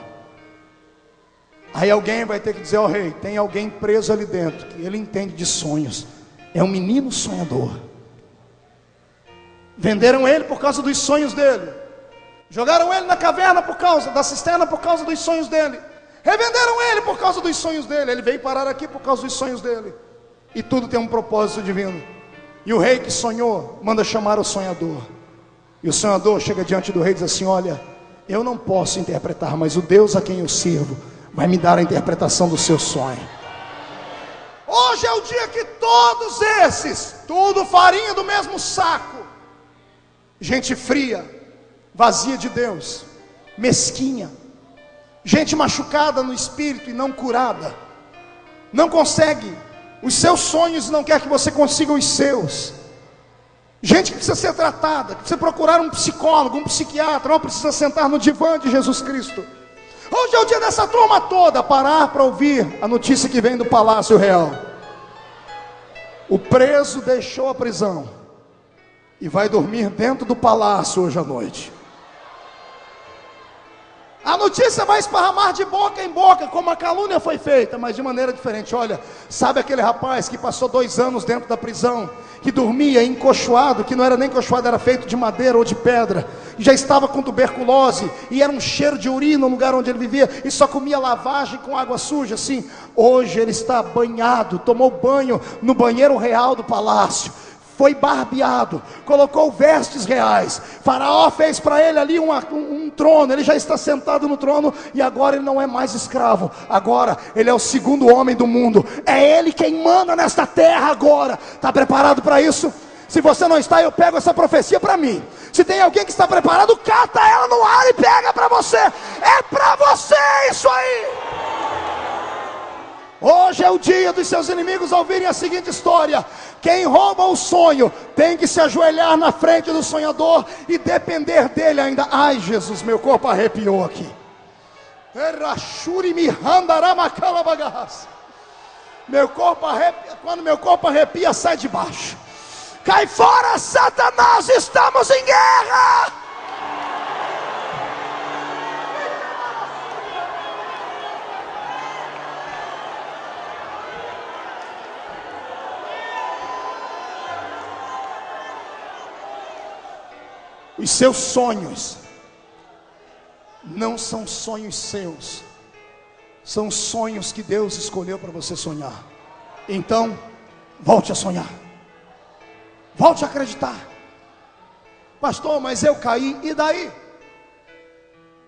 Aí alguém vai ter que dizer ao rei: tem alguém preso ali dentro, que ele entende de sonhos, é um menino sonhador. Venderam ele por causa dos sonhos dele, jogaram ele na caverna por causa da cisterna, por causa dos sonhos dele, revenderam ele por causa dos sonhos dele. Ele veio parar aqui por causa dos sonhos dele. E tudo tem um propósito divino. E o rei que sonhou manda chamar o sonhador. E o sonhador chega diante do rei e diz assim: olha, eu não posso interpretar, mas o Deus a quem eu sirvo vai me dar a interpretação do seu sonho. Hoje é o dia que todos esses, tudo farinha do mesmo saco, gente fria, vazia de Deus, mesquinha, gente machucada no espírito e não curada, não consegue os seus sonhos, não quer que você consiga os seus. Gente que precisa ser tratada, que precisa procurar um psicólogo, um psiquiatra, não precisa sentar no divã de Jesus Cristo. Hoje é o dia dessa turma toda parar para ouvir a notícia que vem do Palácio Real. O preso deixou a prisão e vai dormir dentro do palácio hoje à noite. A notícia vai esparramar de boca em boca, como a calúnia foi feita, mas de maneira diferente. Olha, sabe aquele rapaz que passou 2 anos dentro da prisão, que dormia encoxoado, que não era nem encoxoado, era feito de madeira ou de pedra, e já estava com tuberculose, e era um cheiro de urina no lugar onde ele vivia, e só comia lavagem com água suja, assim. Hoje ele está banhado, tomou banho no banheiro real do palácio, foi barbeado, colocou vestes reais. Faraó fez para ele ali um trono. Ele já está sentado no trono, e agora ele não é mais escravo, agora ele é o segundo homem do mundo. É ele quem manda nesta terra agora. Está preparado para isso? Se você não está, eu pego essa profecia para mim. Se tem alguém que está preparado, cata ela no ar e pega para você. É para você isso aí. Hoje é o dia dos seus inimigos ouvirem a seguinte história: quem rouba o sonho tem que se ajoelhar na frente do sonhador e depender dele ainda. Ai, Jesus, meu corpo arrepiou aqui. Meu corpo arrepia. Quando meu corpo arrepia, sai de baixo. Cai fora, Satanás, estamos em guerra. Os seus sonhos não são sonhos seus, são sonhos que Deus escolheu para você sonhar. Então, volte a sonhar, volte a acreditar. Pastor, mas eu caí, e daí?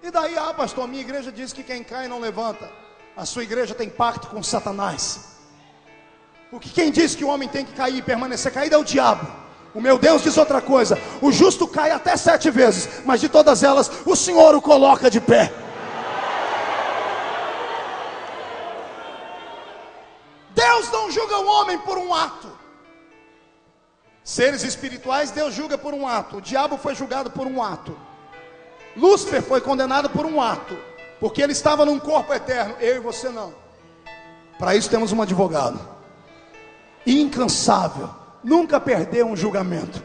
E daí? Ah, pastor, minha igreja diz que quem cai não levanta. A sua igreja tem pacto com Satanás. Porque quem diz que o homem tem que cair e permanecer caído é o diabo. O meu Deus diz outra coisa: o justo cai até 7 vezes, mas de todas elas o Senhor o coloca de pé. Deus não julga o homem por um ato. Seres espirituais Deus julga por um ato. O diabo foi julgado por um ato. Lúcifer foi condenado por um ato, porque ele estava num corpo eterno. Eu e você não. Para isso temos um advogado incansável, nunca perdeu um julgamento.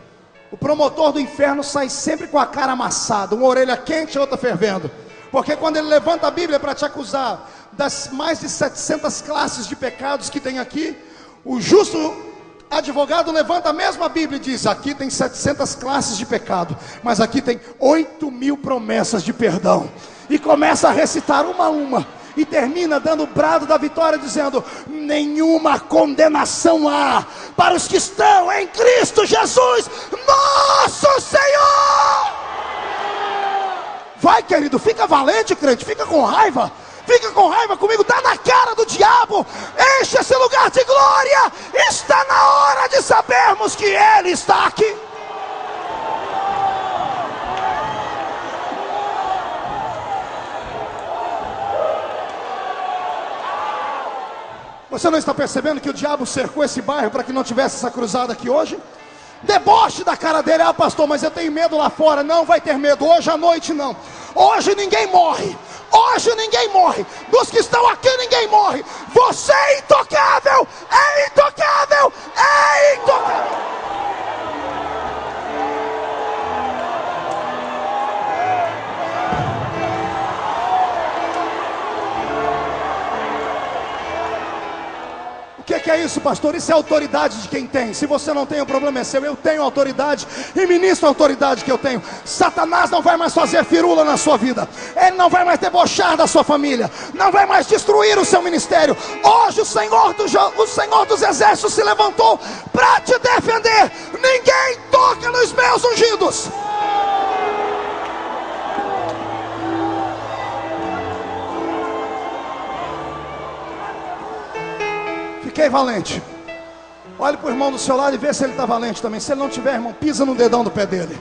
O promotor do inferno sai sempre com a cara amassada, uma orelha quente e outra fervendo, porque quando ele levanta a Bíblia para te acusar das mais de 700 classes de pecados que tem aqui, o justo advogado levanta a mesma Bíblia e diz: aqui tem 700 classes de pecado, mas aqui tem 8.000 promessas de perdão, e começa a recitar uma a uma, e termina dando o brado da vitória, dizendo: nenhuma condenação há para os que estão em Cristo Jesus, nosso Senhor. Vai, querido, fica valente, crente, fica com raiva comigo, dá na cara do diabo, enche esse lugar de glória. Está na hora de saber cremos que Ele está aqui. Você não está percebendo que o diabo cercou esse bairro para que não tivesse essa cruzada aqui hoje? Deboche da cara dele: ah, pastor, mas eu tenho medo lá fora. Não vai ter medo, hoje à noite não. Hoje ninguém morre. Hoje ninguém morre. Dos que estão aqui ninguém morre. Você é intocável, é intocável, é intocável. O que é isso, pastor? Isso é autoridade de quem tem. Se você não tem, o problema é seu. Eu tenho autoridade e ministro a autoridade que eu tenho. Satanás não vai mais fazer firula na sua vida. Ele não vai mais debochar da sua família. Não vai mais destruir o seu ministério. Hoje o Senhor dos Exércitos se levantou para te defender. Ninguém toca nos meus ungidos. Fiquei valente. Olhe para o irmão do seu lado e vê se ele está valente também. Se ele não tiver, irmão, pisa no dedão do pé dele.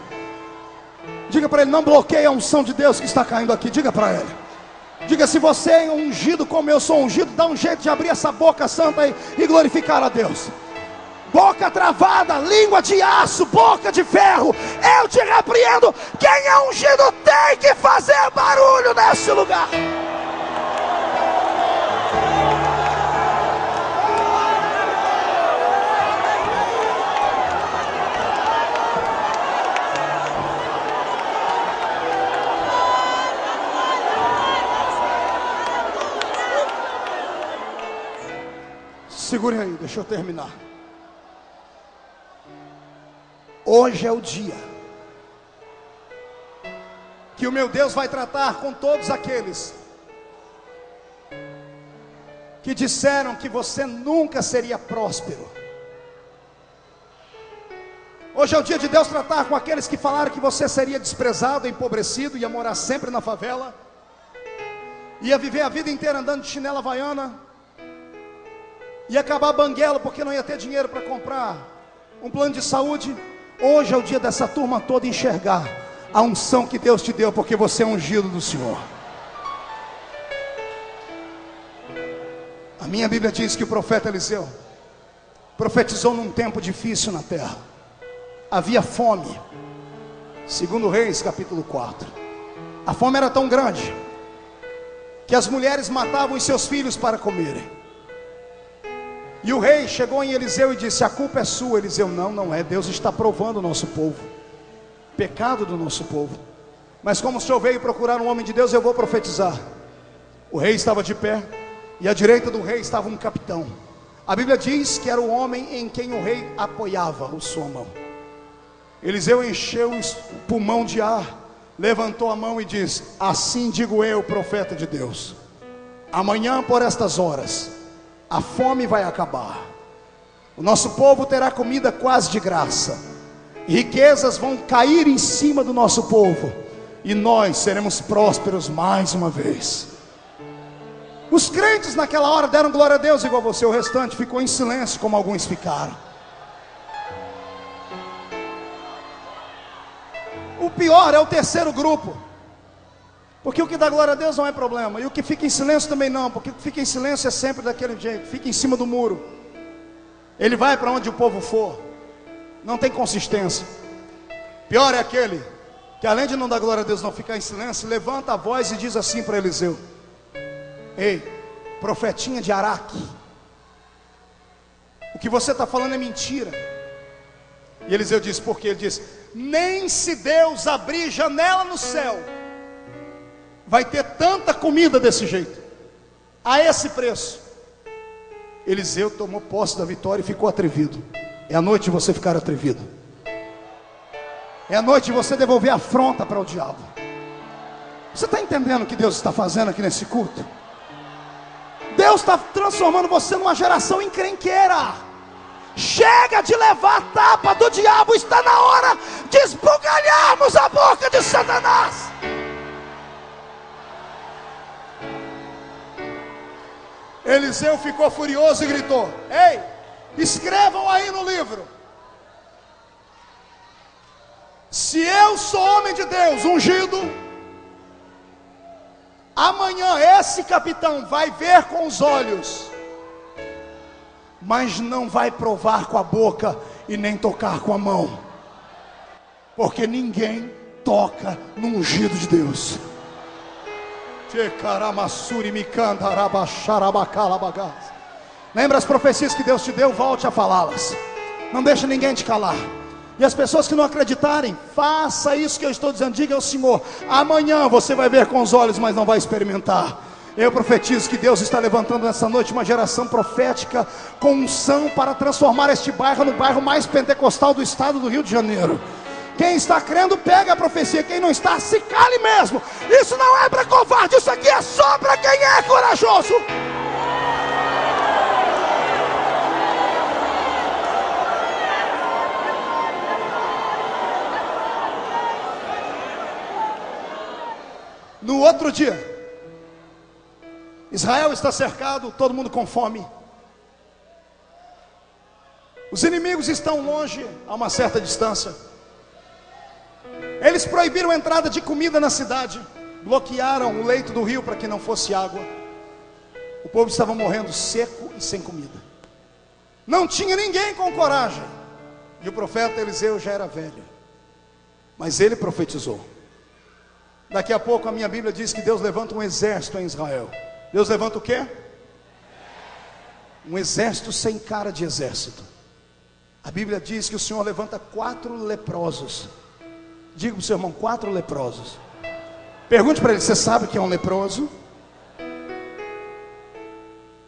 Diga para ele: não bloqueie a unção de Deus que está caindo aqui. Diga para ele. Diga: se você é ungido como eu sou ungido, dá um jeito de abrir essa boca santa e glorificar a Deus. Boca travada, língua de aço, boca de ferro, eu te repreendo. Quem é ungido tem que fazer barulho nesse lugar. Segure aí, deixa eu terminar. Hoje é o dia que o meu Deus vai tratar com todos aqueles que disseram que você nunca seria próspero. Hoje é o dia de Deus tratar com aqueles que falaram que você seria desprezado, empobrecido, ia morar sempre na favela, ia viver a vida inteira andando de chinela havaiana, ia acabar banguelo porque não ia ter dinheiro para comprar um plano de saúde. Hoje é o dia dessa turma toda enxergar a unção que Deus te deu, porque você é ungido do Senhor. A minha Bíblia diz que o profeta Eliseu profetizou num tempo difícil na terra. Havia fome. Segundo Reis capítulo 4. A fome era tão grande que as mulheres matavam os seus filhos para comerem. E o rei chegou em Eliseu e disse: a culpa é sua. Eliseu: não é, Deus está provando o nosso povo, pecado do nosso povo. Mas como o senhor veio procurar um homem de Deus, eu vou profetizar. O rei estava de pé, e à direita do rei estava um capitão. A Bíblia diz que era o homem em quem o rei apoiava a sua mão. Eliseu encheu o pulmão de ar, levantou a mão e disse: assim digo eu, profeta de Deus, amanhã por estas horas a fome vai acabar, o nosso povo terá comida quase de graça, riquezas vão cair em cima do nosso povo, e nós seremos prósperos mais uma vez. Os crentes naquela hora deram glória a Deus igual você. O restante ficou em silêncio, como alguns ficaram. O pior é o terceiro grupo, porque o que dá glória a Deus não é problema, e o que fica em silêncio também não, porque o que fica em silêncio é sempre daquele jeito, fica em cima do muro. Ele vai para onde o povo for, não tem consistência. Pior é aquele que, além de não dar glória a Deus, não ficar em silêncio, levanta a voz e diz assim para Eliseu: ei, profetinha de Araque, o que você está falando é mentira. E Eliseu disse: por quê? Ele disse: nem se Deus abrir janela no céu, vai ter tanta comida desse jeito, a esse preço. Eliseu tomou posse da vitória e ficou atrevido. É a noite de você ficar atrevido. É a noite de você devolver a afronta para o diabo. Você está entendendo o que Deus está fazendo aqui nesse culto? Deus está transformando você numa geração encrenqueira. Chega de levar tapa do diabo. Está na hora de esbugalharmos a boca de Satanás. Eliseu ficou furioso e gritou: ei, escrevam aí no livro Se eu sou homem de Deus, ungido, amanhã esse capitão vai ver com os olhos, mas não vai provar com a boca e nem tocar com a mão, porque ninguém toca no ungido de Deus. Lembra as profecias que Deus te deu? Volte a falá-las. Não deixe ninguém te calar. E as pessoas que não acreditarem, faça isso que eu estou dizendo. Diga ao Senhor: amanhã você vai ver com os olhos, mas não vai experimentar. Eu profetizo que Deus está levantando nessa noite uma geração profética com unção para transformar este bairro no bairro mais pentecostal do estado do Rio de Janeiro. Quem está crendo, pega a profecia. Quem não está, se cale mesmo. Isso não é para covarde, isso aqui é só para quem é corajoso. No outro dia, Israel está cercado, todo mundo com fome. Os inimigos estão longe, a uma certa distância. Eles proibiram a entrada de comida na cidade, bloquearam o leito do rio para que não fosse água. O povo estava morrendo seco e sem comida. Não tinha ninguém com coragem. E o profeta Eliseu já era velho, mas ele profetizou. Daqui a pouco a minha Bíblia diz que Deus levanta um exército em Israel. Deus levanta o quê? Um exército sem cara de exército. A Bíblia diz que o Senhor levanta 4 leprosos. Diga para o seu irmão: 4 leprosos. Pergunte para ele: você sabe o que é um leproso?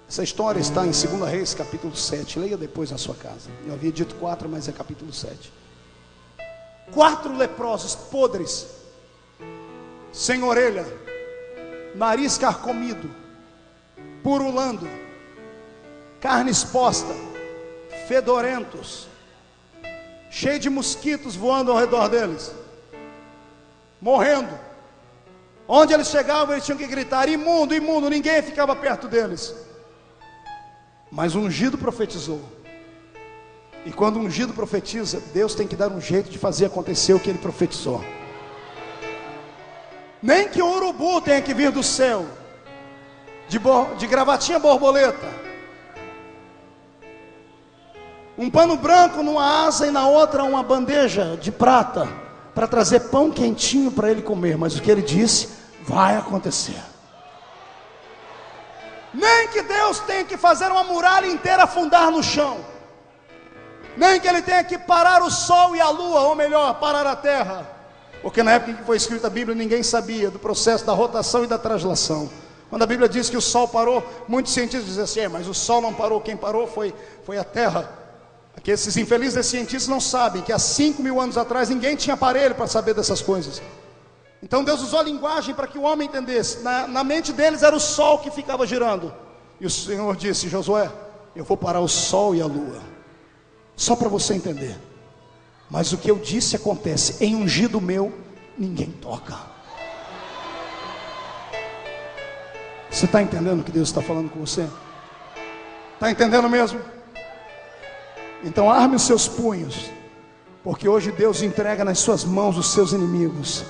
Essa história está em 2 Reis capítulo 7. Leia depois na sua casa. Eu havia dito 4, mas é capítulo 7. 4 leprosos podres, sem orelha, nariz carcomido, purulando, carne exposta, fedorentos, cheio de mosquitos voando ao redor deles, morrendo. Onde eles chegavam, eles tinham que gritar: imundo, imundo. Ninguém ficava perto deles. Mas o ungido profetizou. E quando o ungido profetiza, Deus tem que dar um jeito de fazer acontecer o que ele profetizou. Nem que um urubu tenha que vir do céu, de gravatinha borboleta, um pano branco numa asa e na outra uma bandeja de prata, para trazer pão quentinho para ele comer. Mas o que ele disse vai acontecer. Nem que Deus tenha que fazer uma muralha inteira afundar no chão, nem que ele tenha que parar o sol e a lua, ou melhor, parar a terra. Porque na época em que foi escrita a Bíblia, ninguém sabia do processo da rotação e da translação. Quando a Bíblia diz que o sol parou, muitos cientistas dizem assim: mas o sol não parou, quem parou foi a terra. Aqui esses infelizes cientistas não sabem que há 5.000 anos atrás ninguém tinha aparelho para saber dessas coisas. Então Deus usou a linguagem para que o homem entendesse. Na mente deles era o sol que ficava girando. E o Senhor disse: Josué, eu vou parar o sol e a lua, só para você entender. Mas o que eu disse acontece. Em ungido meu, ninguém toca. Você está entendendo o que Deus está falando com você? Está entendendo mesmo? Então arme os seus punhos, porque hoje Deus entrega nas suas mãos os seus inimigos.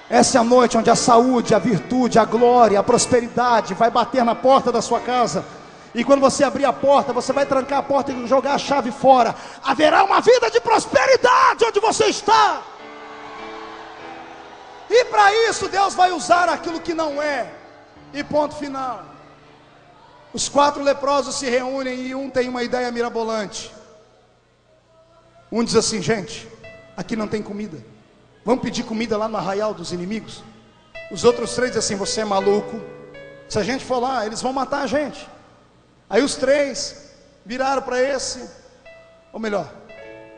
Essa é a noite onde a saúde, a virtude, a glória, a prosperidade vai bater na porta da sua casa. E quando você abrir a porta, você vai trancar a porta e jogar a chave fora. Haverá uma vida de prosperidade onde você está. E para isso Deus vai usar aquilo que não é. E ponto final. Os 4 leprosos se reúnem e um tem uma ideia mirabolante. Um diz assim: gente, aqui não tem comida, vamos pedir comida lá no arraial dos inimigos. Os outros 3 dizem assim: você é maluco, se a gente for lá, eles vão matar a gente. Aí os 3 viraram para esse, ou melhor,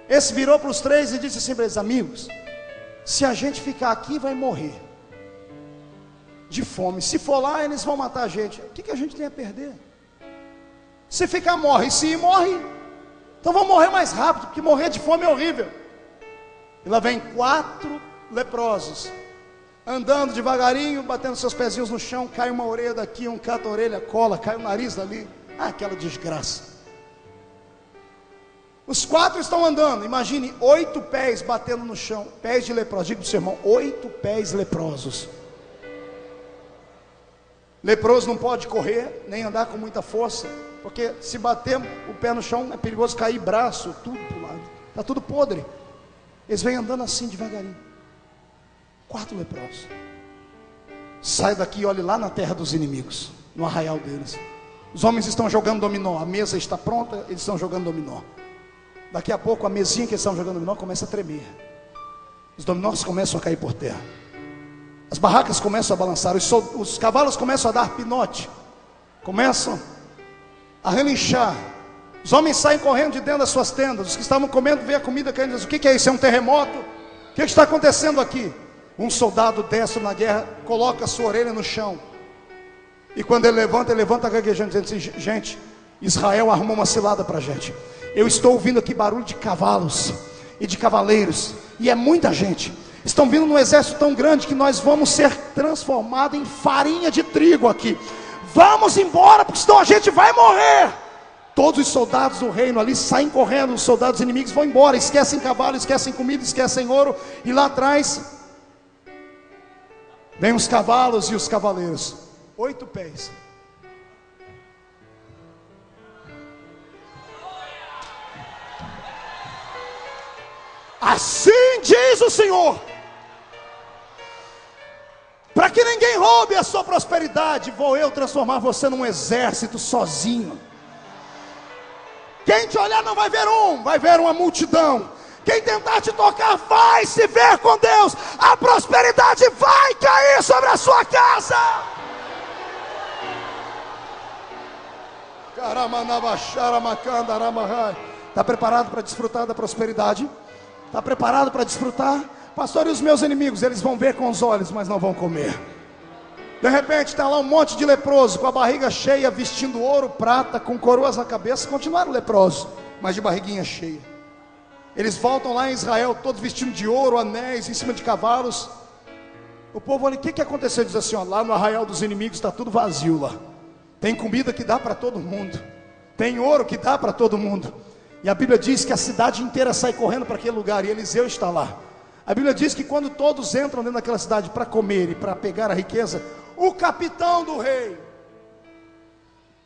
esse virou para os 3 e disse assim para eles: amigos, se a gente ficar aqui vai morrer de fome. Se for lá, eles vão matar a gente. O que a gente tem a perder? Se ficar, morre. Se ir, morre. Então vamos morrer mais rápido, porque morrer de fome é horrível. E lá vem 4 leprosos, andando devagarinho, batendo seus pezinhos no chão. Cai uma orelha daqui, um cata a orelha, cola, cai o nariz dali. Aquela desgraça. Os 4 estão andando. Imagine 8 pés batendo no chão, pés de leprosos. Diga para o seu irmão: 8 pés leprosos. Leproso não pode correr, nem andar com muita força, porque se bater o pé no chão é perigoso cair braço, tudo para o lado. Está tudo podre. Eles vêm andando assim devagarinho. 4 leprosos. Sai daqui e olhe lá na terra dos inimigos, no arraial deles. Os homens estão jogando dominó. A mesa está pronta, eles estão jogando dominó. Daqui a pouco a mesinha que eles estão jogando dominó começa a tremer. Os dominós começam a cair por terra. As barracas começam a balançar. Os cavalos começam a dar pinote. Começam a relinchar. Os homens saem correndo de dentro das suas tendas. Os que estavam comendo veem a comida caindo. Dizem: o que é isso? É um terremoto? O que está acontecendo aqui? Um soldado destro na guerra coloca a sua orelha no chão. E quando ele levanta gaguejando, dizendo assim: gente, Israel arrumou uma cilada para a gente. Eu estou ouvindo aqui barulho de cavalos e de cavaleiros, e é muita gente. Estão vindo num exército tão grande que nós vamos ser transformados em farinha de trigo aqui. Vamos embora, porque senão a gente vai morrer. Todos os soldados do reino ali saem correndo. Os soldados inimigos vão embora, esquecem cavalo, esquecem comida, esquecem ouro. E lá atrás vem os cavalos e os cavaleiros. 8 pés. Assim diz o Senhor: para que ninguém roube a sua prosperidade, vou eu transformar você num exército sozinho. Quem te olhar não vai ver um, vai ver uma multidão. Quem tentar te tocar vai se ver com Deus. A prosperidade vai cair sobre a sua casa. Está preparado para desfrutar da prosperidade? Está preparado para desfrutar? Pastor, e os meus inimigos? Eles vão ver com os olhos, mas não vão comer. De repente está lá um monte de leproso, com a barriga cheia, vestindo ouro, prata, com coroas na cabeça. Continuaram leprosos, mas de barriguinha cheia. Eles voltam lá em Israel, todos vestindo de ouro, anéis, em cima de cavalos. O povo olha: o que aconteceu? Diz assim: ó, lá no arraial dos inimigos está tudo vazio lá. Tem comida que dá para todo mundo, tem ouro que dá para todo mundo. E a Bíblia diz que a cidade inteira sai correndo para aquele lugar, e Eliseu está lá. A Bíblia diz que quando todos entram dentro daquela cidade para comer e para pegar a riqueza, o capitão do rei,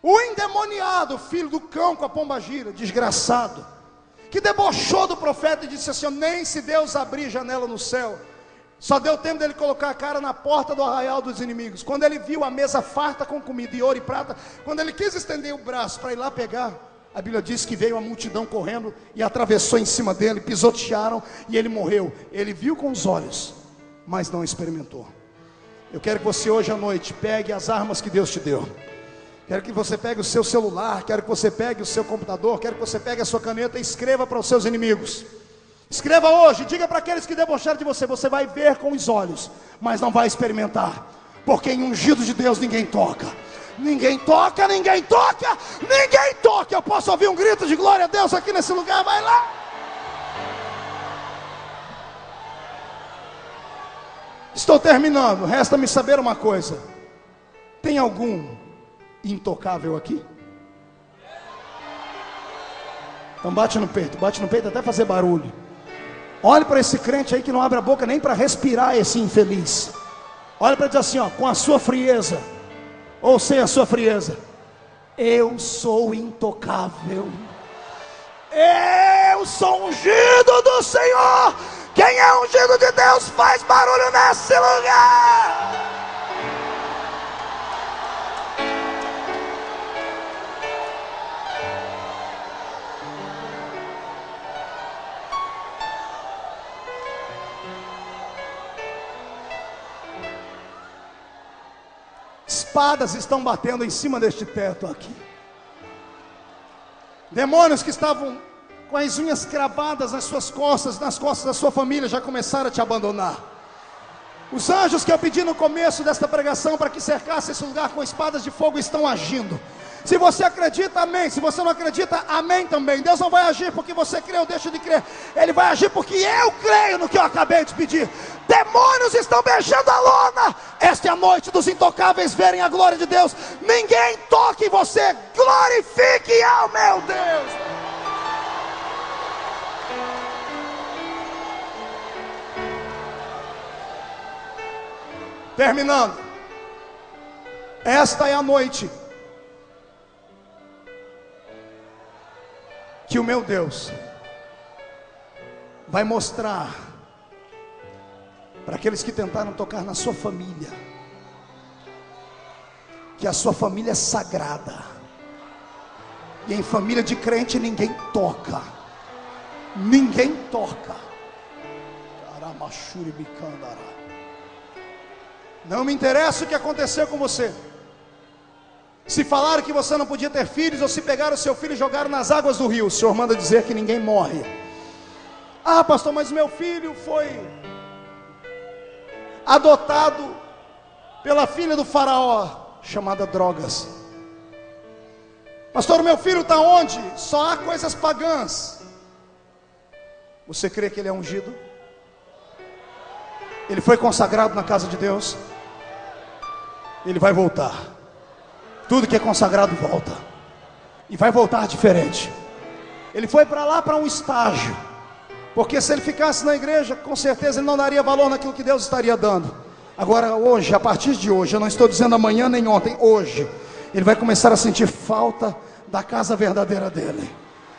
o endemoniado, filho do cão com a pombagira, desgraçado, que debochou do profeta e disse assim: nem se Deus abrir janela no céu, só deu tempo dele colocar a cara na porta do arraial dos inimigos. Quando ele viu a mesa farta com comida e ouro e prata, quando ele quis estender o braço para ir lá pegar, a Bíblia diz que veio a multidão correndo e atravessou em cima dele, pisotearam e ele morreu. Ele viu com os olhos, mas não experimentou. Eu quero que você hoje à noite pegue as armas que Deus te deu. Quero que você pegue o seu celular, quero que você pegue o seu computador, quero que você pegue a sua caneta e escreva para os seus inimigos. Escreva hoje, diga para aqueles que debocharam de você: você vai ver com os olhos, mas não vai experimentar, porque em ungido de Deus ninguém toca. Ninguém toca, ninguém toca, ninguém toca. Eu posso ouvir um grito de glória a Deus aqui nesse lugar? Vai lá. Estou terminando, resta-me saber uma coisa: tem algum intocável aqui? Então bate no peito até fazer barulho. Olhe para esse crente aí que não abre a boca nem para respirar, esse infeliz. Olha para dizer assim, ó, com a sua frieza ou sem a sua frieza: eu sou intocável, eu sou ungido do Senhor. Quem é ungido de Deus faz barulho nesse lugar. Espadas estão batendo em cima deste teto aqui. Demônios que estavam com as unhas cravadas nas suas costas, nas costas da sua família, já começaram a te abandonar. Os anjos que eu pedi no começo desta pregação para que cercasse esse lugar com espadas de fogo estão agindo. Se você acredita, amém. Se você não acredita, amém também. Deus não vai agir porque você crê ou deixa de crer. Ele vai agir porque eu creio no que eu acabei de pedir. Demônios estão beijando a lona. Esta é a noite dos intocáveis verem a glória de Deus. Ninguém toque em você. Glorifique ao meu Deus. Terminando. Esta é a noite que o meu Deus vai mostrar para aqueles que tentaram tocar na sua família, que a sua família é sagrada, e em família de crente ninguém toca. Ninguém toca. Não me interessa o que aconteceu com você. Se falaram que você não podia ter filhos, ou se pegaram o seu filho e jogaram nas águas do rio, o Senhor manda dizer que ninguém morre. Ah, pastor, mas meu filho foi adotado pela filha do faraó, chamada drogas. Pastor, meu filho está onde? Só há coisas pagãs. Você crê que ele é ungido? Ele foi consagrado na casa de Deus? Ele vai voltar. Tudo que é consagrado volta. E vai voltar diferente. Ele foi para lá para um estágio. Porque se ele ficasse na igreja, com certeza ele não daria valor naquilo que Deus estaria dando. Agora hoje, a partir de hoje, eu não estou dizendo amanhã nem ontem, hoje, ele vai começar a sentir falta da casa verdadeira dele.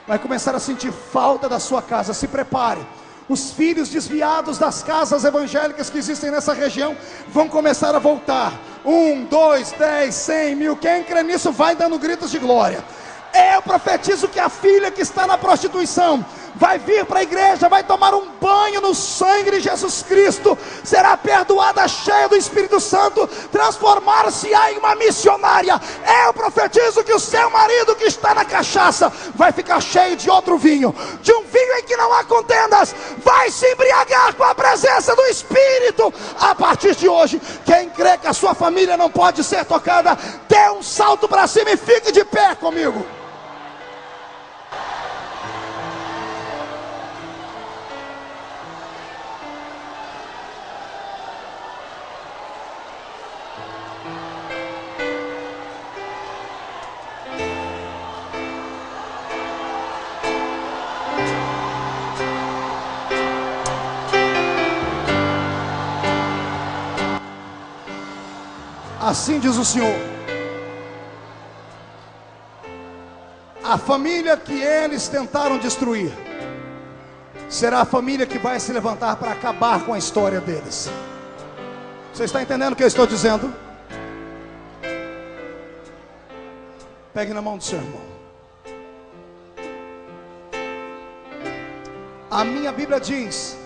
Vai começar a sentir falta da sua casa. Se prepare. Os filhos desviados das casas evangélicas que existem nessa região vão começar a voltar. 1, 2, 10, 100 mil. Quem crê nisso vai dando gritos de glória. Eu profetizo que a filha que está na prostituição vai vir para a igreja, vai tomar um banho no sangue de Jesus Cristo, será perdoada, cheia do Espírito Santo, transformar-se-á em uma missionária. Eu profetizo que o seu marido que está na cachaça vai ficar cheio de outro vinho, de um vinho em que não há contendas, vai se embriagar com a presença do Espírito. A partir de hoje, quem crê que a sua família não pode ser tocada, dê um salto para cima e fique de pé comigo. Assim diz o Senhor: a família que eles tentaram destruir será a família que vai se levantar para acabar com a história deles. Você está entendendo o que eu estou dizendo? Pegue na mão do seu irmão. A minha Bíblia diz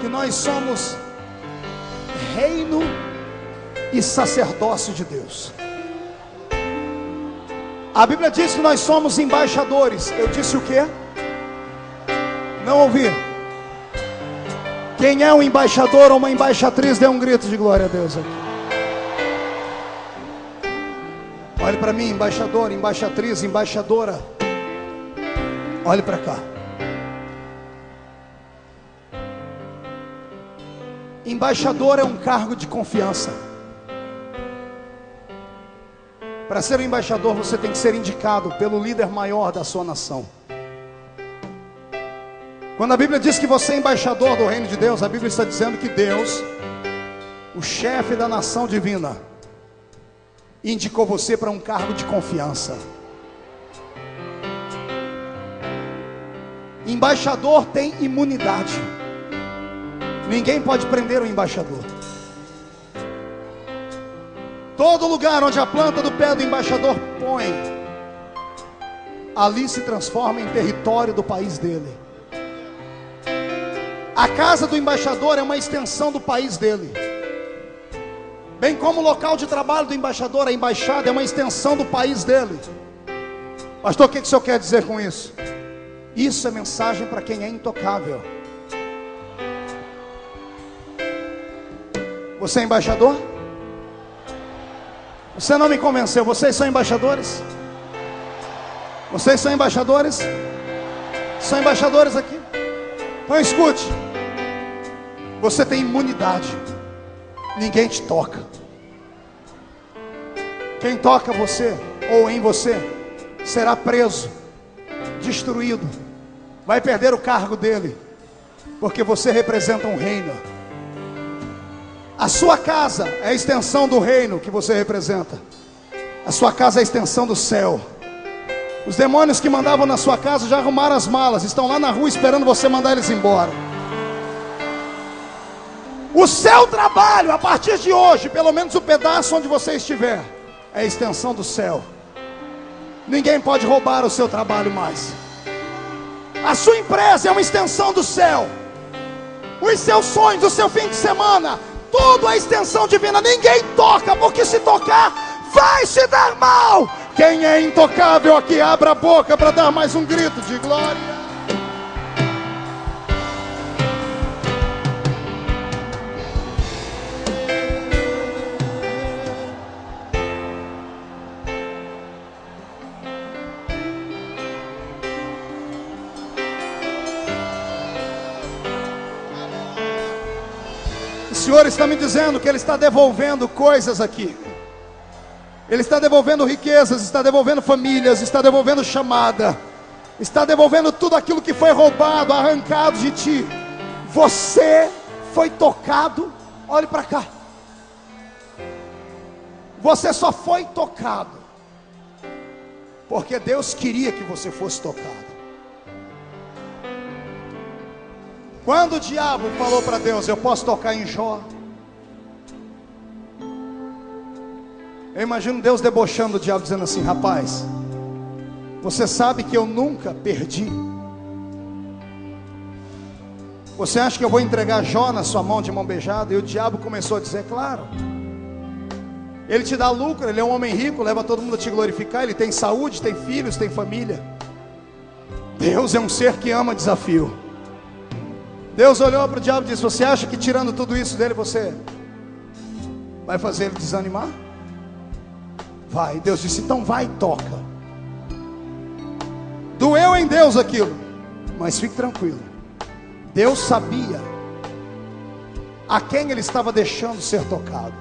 que nós somos reino e sacerdócio de Deus. A Bíblia diz que nós somos embaixadores. Eu disse o quê? Não ouvi. Quem é um embaixador ou uma embaixatriz, dê um grito de glória a Deus aqui. Olhe para mim, embaixador, embaixatriz, embaixadora. Olhe para cá. Embaixador é um cargo de confiança. Para ser um embaixador, você tem que ser indicado pelo líder maior da sua nação. Quando a Bíblia diz que você é embaixador do reino de Deus, a Bíblia está dizendo que Deus, o chefe da nação divina, indicou você para um cargo de confiança. Embaixador tem imunidade. Ninguém pode prender o embaixador. Todo lugar onde a planta do pé do embaixador põe, ali se transforma em território do país dele. A casa do embaixador é uma extensão do país dele. Bem como o local de trabalho do embaixador, a embaixada é uma extensão do país dele. Pastor, o que o senhor quer dizer com isso? Isso é mensagem para quem é intocável. Você é embaixador? Você não me convenceu. Vocês são embaixadores? Vocês são embaixadores? São embaixadores aqui? Então escute. Você tem imunidade. Ninguém te toca. Quem toca você ou em você será preso, destruído, vai perder o cargo dele, porque você representa um reino. A sua casa é a extensão do reino que você representa. A sua casa é a extensão do céu. Os demônios que mandavam na sua casa já arrumaram as malas, estão lá na rua esperando você mandar eles embora. O seu trabalho, a partir de hoje, pelo menos o pedaço onde você estiver, é a extensão do céu. Ninguém pode roubar o seu trabalho mais. A sua empresa é uma extensão do céu. Os seus sonhos, o seu fim de semana, tudo é extensão divina. Ninguém toca, porque se tocar, vai se dar mal. Quem é intocável aqui, abra a boca para dar mais um grito de glória. O Senhor está me dizendo que Ele está devolvendo coisas aqui. Ele está devolvendo riquezas, está devolvendo famílias, está devolvendo chamada, está devolvendo tudo aquilo que foi roubado, arrancado de ti. Você foi tocado, olhe para cá. Você só foi tocado porque Deus queria que você fosse tocado. Quando o diabo falou para Deus, eu posso tocar em Jó, eu imagino Deus debochando o diabo, dizendo assim: rapaz, você sabe que eu nunca perdi. Você acha que eu vou entregar Jó na sua mão de mão beijada? E o diabo começou a dizer: claro, ele te dá lucro, ele é um homem rico, leva todo mundo a te glorificar, ele tem saúde, tem filhos, tem família. Deus é um ser que ama desafio. Deus olhou para o diabo e disse: você acha que tirando tudo isso dele, você vai fazer ele desanimar? Vai. Deus disse: então vai e toca. Doeu em Deus aquilo, mas fique tranquilo, Deus sabia a quem ele estava deixando ser tocado.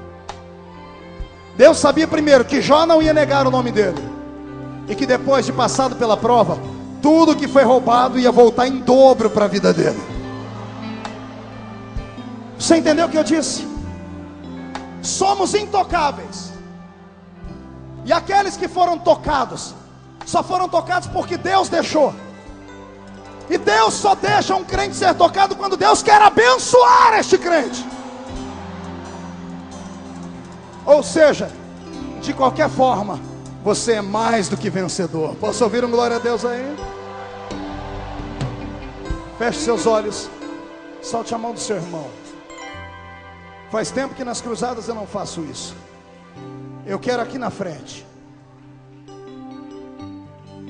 Deus sabia primeiro que Jó não ia negar o nome dele, e que depois de passado pela prova, tudo que foi roubado ia voltar em dobro para a vida dele. Você entendeu o que eu disse? Somos intocáveis. E aqueles que foram tocados, só foram tocados porque Deus deixou. E Deus só deixa um crente ser tocado quando Deus quer abençoar este crente. Ou seja, de qualquer forma, você é mais do que vencedor. Posso ouvir um glória a Deus aí? Feche seus olhos, solte a mão do seu irmão. Faz tempo que nas cruzadas eu não faço isso. Eu quero aqui na frente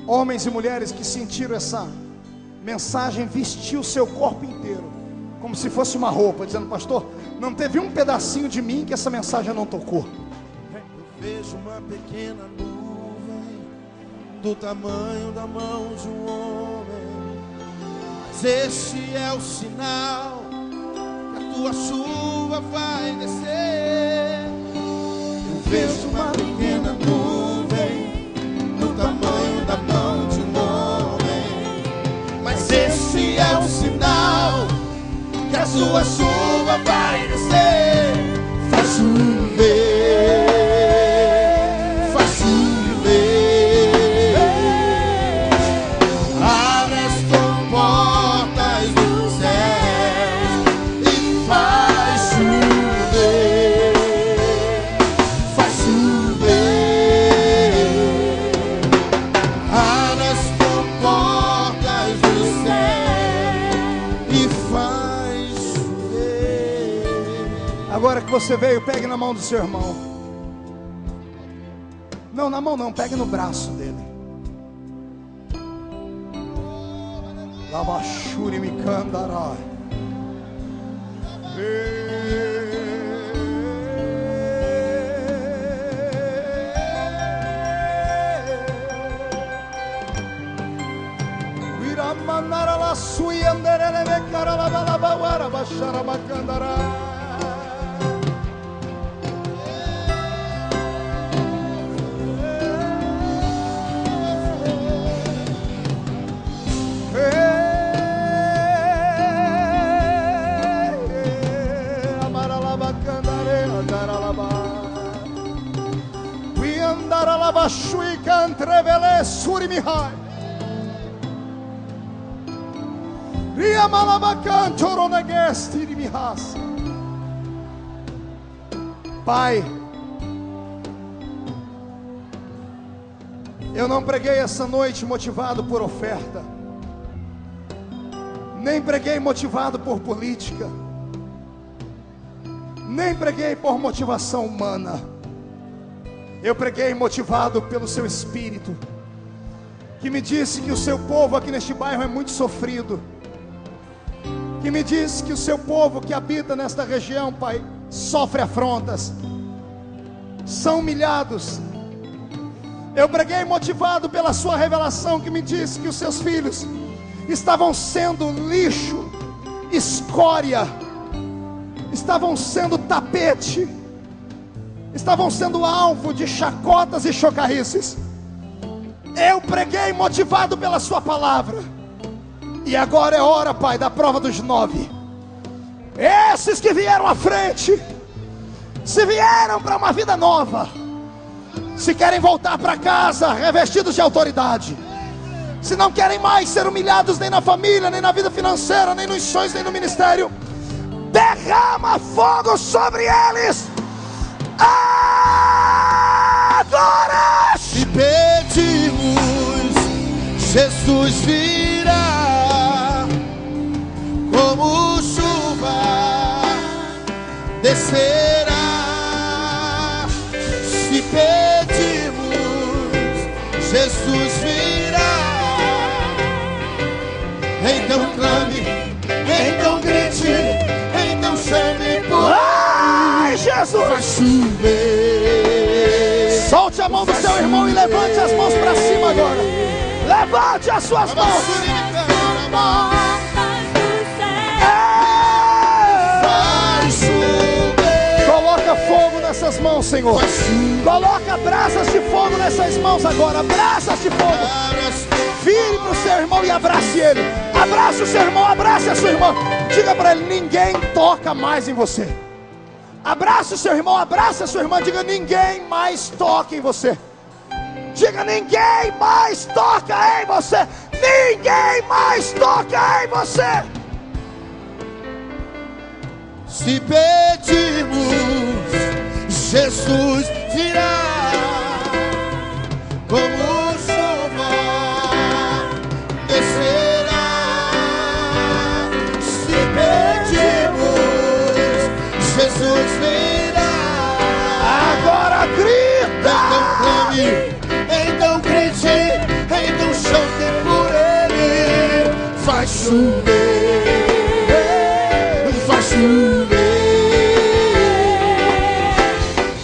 homens e mulheres que sentiram essa mensagem vestir o seu corpo inteiro, como se fosse uma roupa, dizendo: pastor, não teve um pedacinho de mim que essa mensagem não tocou. Eu vejo uma pequena nuvem do tamanho da mão de um homem, mas este é o sinal que a tua chuva vai descer. Eu vejo uma pequena nuvem do tamanho da mão de um homem, mas esse é o sinal que a sua chuva vai descer. Faz chover, faz chover, abre as comportas do céu e faz chover, faz chover, abre as comportas do céu e faz chover. Agora que você veio, pegue na mão do seu irmão. Não, na mão não, pegue no braço dele. Lavachuri me candará. Viramanara la sui anderele me cara la balabawara bashara bakandara. Amaralabacandare. e cantrevele surimihai. Ria malabacanto ronagesti de mihas. Pai, eu não preguei essa noite motivado por oferta, nem preguei motivado por política, nem preguei por motivação humana. Eu preguei motivado pelo seu Espírito, que me disse que o seu povo aqui neste bairro é muito sofrido, que me disse que o seu povo que habita nesta região, Pai, sofre afrontas, são humilhados. Eu preguei motivado pela sua revelação, que me disse que os seus filhos estavam sendo lixo, escória, estavam sendo tapete, estavam sendo alvo de chacotas e chocarrices. Eu preguei motivado pela sua palavra. E agora é hora, Pai, da prova dos 9. Esses que vieram à frente, se vieram para uma vida nova, se querem voltar para casa revestidos de autoridade, se não querem mais ser humilhados nem na família, nem na vida financeira, nem nos sonhos, nem no ministério, derrama fogo sobre eles agora. Se pedimos, Jesus virá como chuva, descerá. Se pedimos, Jesus virá. Então clame, então grite, então chame por Ai, Jesus! vai chover. Solte a mão do seu irmão e levante as mãos para cima agora. Levante as suas mãos. Vai chover. Coloca fogo nessas mãos, Senhor. Coloca brasas de fogo nessas mãos agora. Brasas de fogo. Vire para o seu irmão e abrace ele. Abrace o seu irmão, abrace a sua irmã. Diga para ele: ninguém toca mais em você. Abrace o seu irmão, abrace a sua irmã. Diga: ninguém mais toca em você. Diga: ninguém mais toca em você. Ninguém mais toca em você. Se pedimos, Jesus virá como chuva, descerá. Se pedimos, Jesus virá. Agora grita. Então clame, então grite, então chante por ele. Vai chover, vai chover.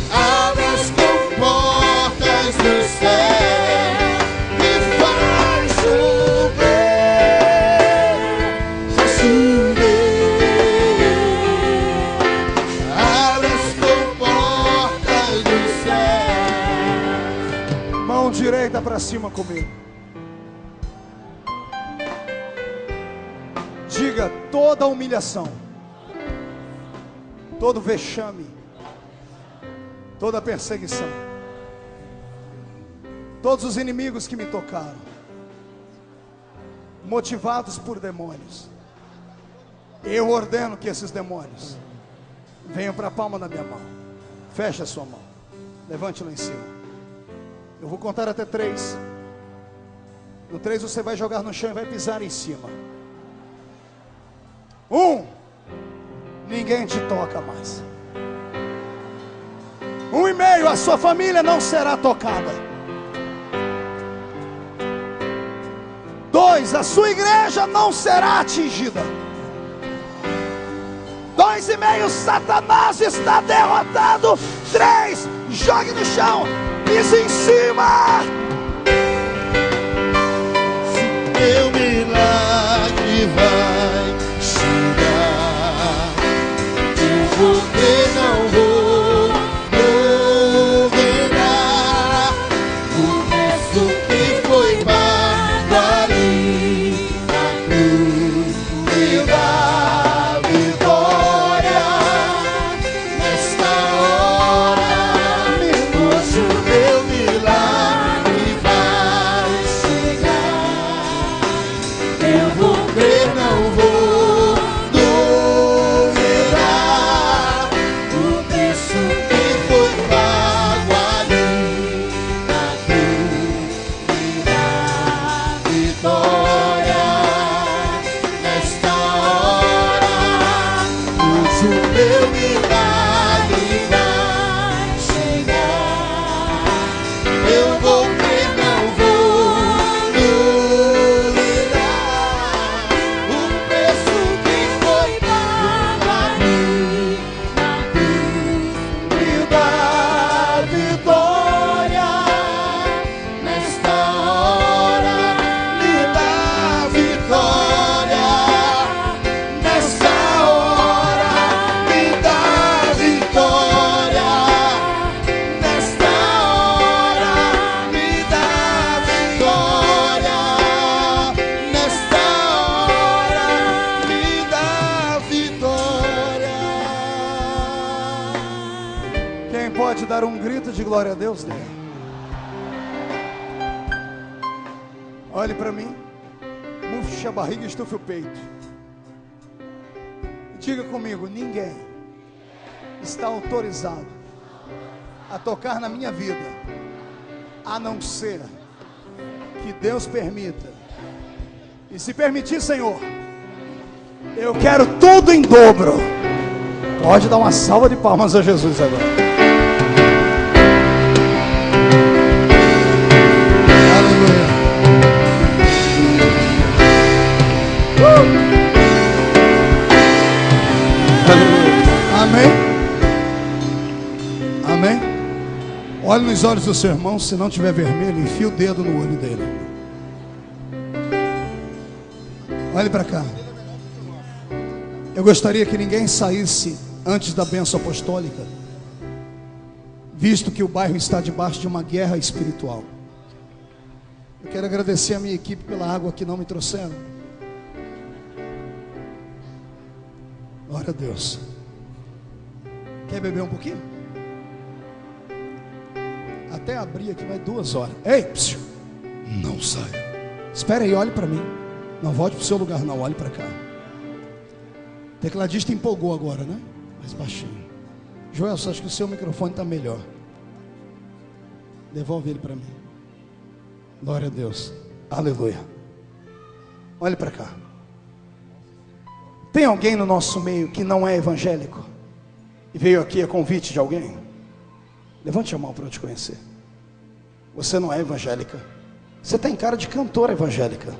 Abre as comportas do céu e vai chover, vai chover. Abre as comportas do céu. Mão direita para cima comigo. Diga: toda humilhação, todo vexame, toda perseguição, todos os inimigos que me tocaram, motivados por demônios, eu ordeno que esses demônios venham para a palma da minha mão. Feche a sua mão, levante lá em cima. Eu vou contar até 3. No 3 você vai jogar no chão e vai pisar em cima. 1, ninguém te toca mais. 1,5, a sua família não será tocada. 2, a sua igreja não será atingida. 2,5, Satanás está derrotado. 3, jogue no chão, pise em cima. Meu milagre vai chegar, eu porque não vou duvidar. O preço que foi pago ali na cruz me dá vitória. Nesta hora, hoje o meu milagre dar um grito de glória a Deus, dê. Olhe para mim, murche a barriga e estufe o peito. Diga comigo: ninguém está autorizado a tocar na minha vida, a não ser que Deus permita. E se permitir, Senhor, eu quero tudo em dobro. Pode dar uma salva de palmas a Jesus agora. Aleluia. Amém. Amém. Olhe nos olhos do seu irmão. Se não tiver vermelho, enfia o dedo no olho dele. Olhe para cá. Eu gostaria que ninguém saísse antes da bênção apostólica, visto que o bairro está debaixo de uma guerra espiritual. Eu quero agradecer a minha equipe pela água que não me trouxeram. Glória a Deus. Quer beber um pouquinho? Até abrir aqui vai 2 horas. Ei, psiu, não saia. Espera aí, olhe para mim. Não volte para o seu lugar não, olhe para cá. O tecladista empolgou agora, né? Mais baixinho. Joel, só acho que o seu microfone está melhor. Devolve ele para mim. Glória a Deus. Aleluia. Olhe para cá. Tem alguém no nosso meio que não é evangélico e veio aqui a convite de alguém? Levante a mão para eu te conhecer. Você não é evangélica. Você tem cara de cantora evangélica.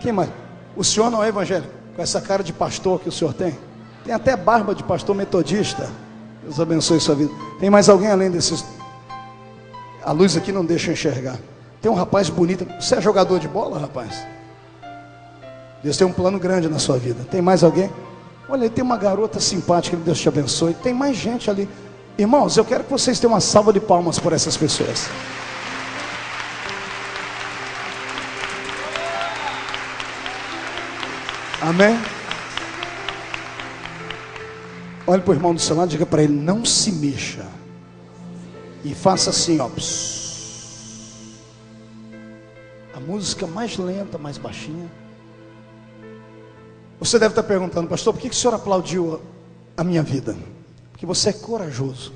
Quem mais? O senhor não é evangélico, com essa cara de pastor que o senhor tem. Tem até barba de pastor metodista. Deus abençoe sua vida. Tem mais alguém além desses? A luz aqui não deixa eu enxergar. Tem um rapaz bonito. Você é jogador de bola, rapaz? Deus tem um plano grande na sua vida. Tem mais alguém? Olha, tem uma garota simpática, que Deus te abençoe. Tem mais gente ali. Irmãos, eu quero que vocês tenham uma salva de palmas por essas pessoas. Amém? Olhe para o irmão do seu lado e diga para ele: não se mexa. E faça assim, ó. A música mais lenta, mais baixinha. Você deve estar perguntando: pastor, por que o senhor aplaudiu a minha vida? Porque você é corajoso.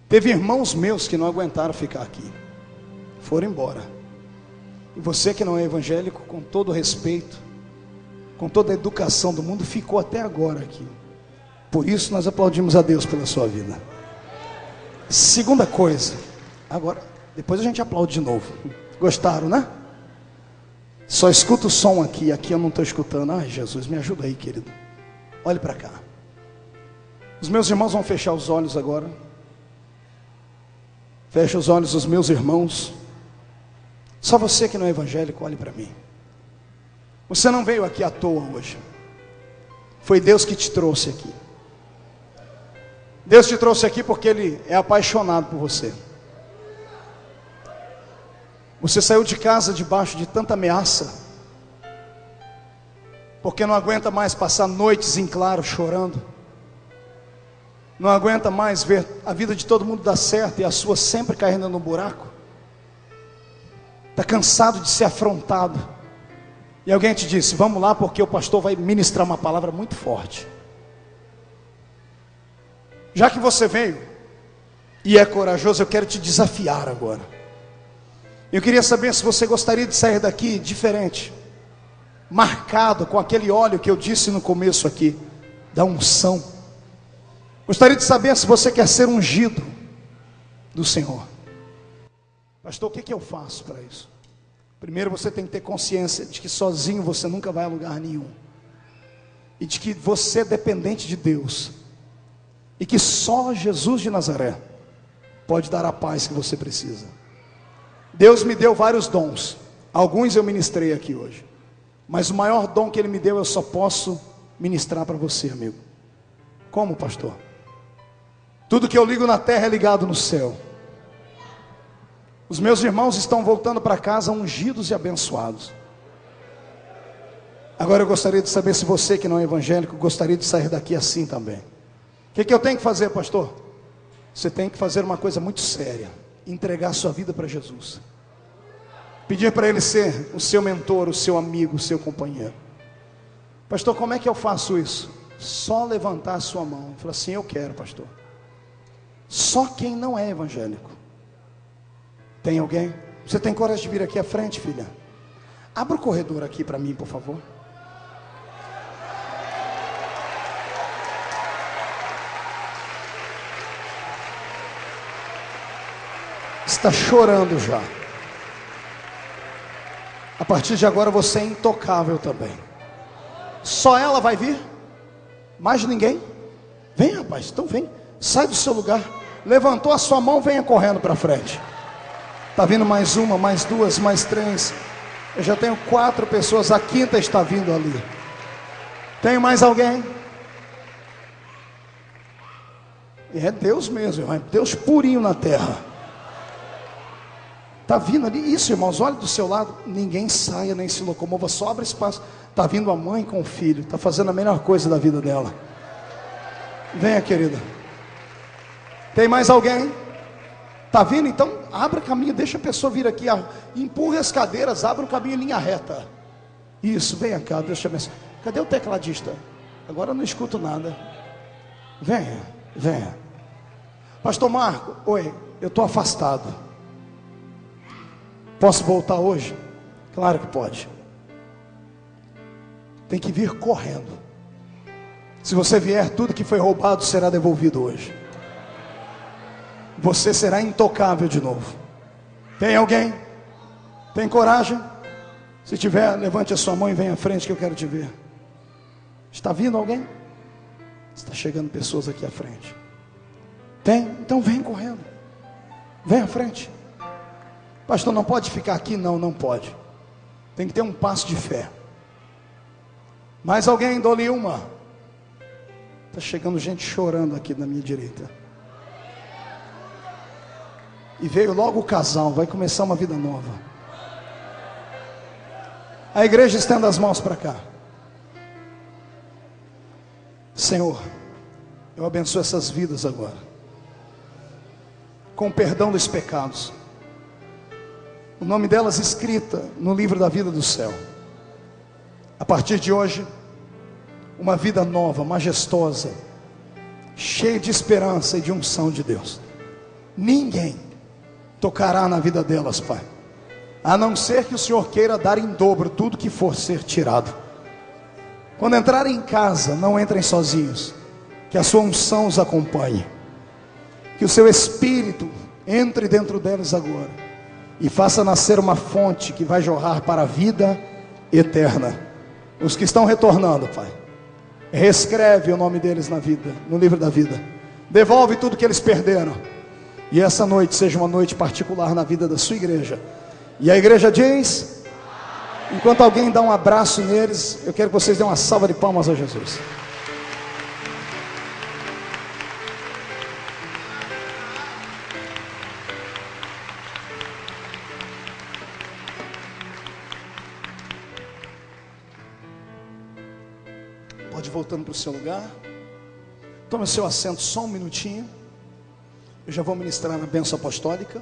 Teve irmãos meus que não aguentaram ficar aqui, foram embora. E você que não é evangélico, com todo respeito, com toda a educação do mundo, ficou até agora aqui. Por isso nós aplaudimos a Deus pela sua vida. Segunda coisa, agora, depois a gente aplaude de novo. Gostaram, né? Só escuta o som aqui, aqui eu não estou escutando. Ai, Jesus, me ajuda aí, querido. Olhe para cá. Os meus irmãos vão fechar os olhos agora. Fecha os olhos dos meus irmãos. Só você que não é evangélico, olhe para mim. Você não veio aqui à toa hoje. Foi Deus que te trouxe aqui. Deus te trouxe aqui porque Ele é apaixonado por você. Você saiu de casa debaixo de tanta ameaça, porque não aguenta mais passar noites em claro chorando. Não aguenta mais ver a vida de todo mundo dar certo e a sua sempre caindo no buraco. Está cansado de ser afrontado. E alguém te disse: vamos lá porque o pastor vai ministrar uma palavra muito forte. Já que você veio e é corajoso, eu quero te desafiar agora. Eu queria saber se você gostaria de sair daqui diferente, marcado com aquele óleo que eu disse no começo aqui, da unção. Gostaria de saber se você quer ser ungido do Senhor. Pastor, o que eu faço para isso? Primeiro você tem que ter consciência de que sozinho você nunca vai a lugar nenhum. E de que você é dependente de Deus. E que só Jesus de Nazaré pode dar a paz que você precisa. Deus me deu vários dons. Alguns eu ministrei aqui hoje. Mas o maior dom que Ele me deu eu só posso ministrar para você, amigo. Como, pastor? Tudo que eu ligo na terra é ligado no céu. Os meus irmãos estão voltando para casa ungidos e abençoados. Agora eu gostaria de saber se você que não é evangélico gostaria de sair daqui assim também. O que eu tenho que fazer, pastor? Você tem que fazer uma coisa muito séria: entregar sua vida para Jesus. Pedir para Ele ser o seu mentor, o seu amigo, o seu companheiro. Pastor, como é que eu faço isso? Só levantar a sua mão e falar assim: eu quero, pastor. Só quem não é evangélico. Tem alguém? Você tem coragem de vir aqui à frente, filha? Abra o corredor aqui para mim, por favor. Está chorando já. A partir de agora você é intocável também. Só ela vai vir? Mais ninguém? Vem, rapaz, então vem. Sai do seu lugar. Levantou a sua mão, venha correndo para frente. Está vindo mais uma, mais duas, mais três. Eu já tenho 4 pessoas, a 5ª está vindo ali. Tem mais alguém? É Deus mesmo, irmão. É Deus purinho na terra. Está vindo ali. Isso, irmãos, olhe do seu lado. Ninguém saia nem se locomova, sobra espaço. Está vindo a mãe com o filho. Está fazendo a melhor coisa da vida dela. Venha, querida. Tem mais alguém? Está vindo? Então abra caminho, deixa a pessoa vir aqui, empurre as cadeiras, abra um caminho em linha reta. Isso, venha cá, deixa eu ver. Cadê o tecladista? Agora eu não escuto nada. Venha, venha. Pastor Marco, oi, eu estou afastado. Posso voltar hoje? Claro que pode. Tem que vir correndo. Se você vier, tudo que foi roubado será devolvido hoje. Você será intocável de novo. Tem alguém? Tem coragem? Se tiver, levante a sua mão e venha à frente que eu quero te ver. Está vindo alguém? Está chegando pessoas aqui à frente. Tem? Então vem correndo. Vem à frente. Pastor, não pode ficar aqui? Não, não pode. Tem que ter um passo de fé. Mais alguém? Dou-lhe uma. Está chegando gente chorando aqui na minha direita. E veio logo o casal, vai começar uma vida nova. A igreja estenda as mãos para cá. Senhor, eu abençoo essas vidas agora, com o perdão dos pecados, o nome delas escrita no livro da vida do céu. A partir de hoje, uma vida nova, majestosa, cheia de esperança e de unção de Deus. Ninguém tocará na vida delas, Pai, a não ser que o Senhor queira dar em dobro tudo que for ser tirado. Quando entrarem em casa, não entrem sozinhos, que a sua unção os acompanhe, que o seu Espírito entre dentro delas agora e faça nascer uma fonte que vai jorrar para a vida eterna. Os que estão retornando, Pai, reescreve o nome deles na vida, no livro da vida. Devolve tudo que eles perderam. E essa noite seja uma noite particular na vida da sua igreja. E a igreja diz: enquanto alguém dá um abraço neles, eu quero que vocês dêem uma salva de palmas a Jesus. Pode ir voltando para o seu lugar. Tome o seu assento só um minutinho. Eu já vou ministrar na bênção apostólica.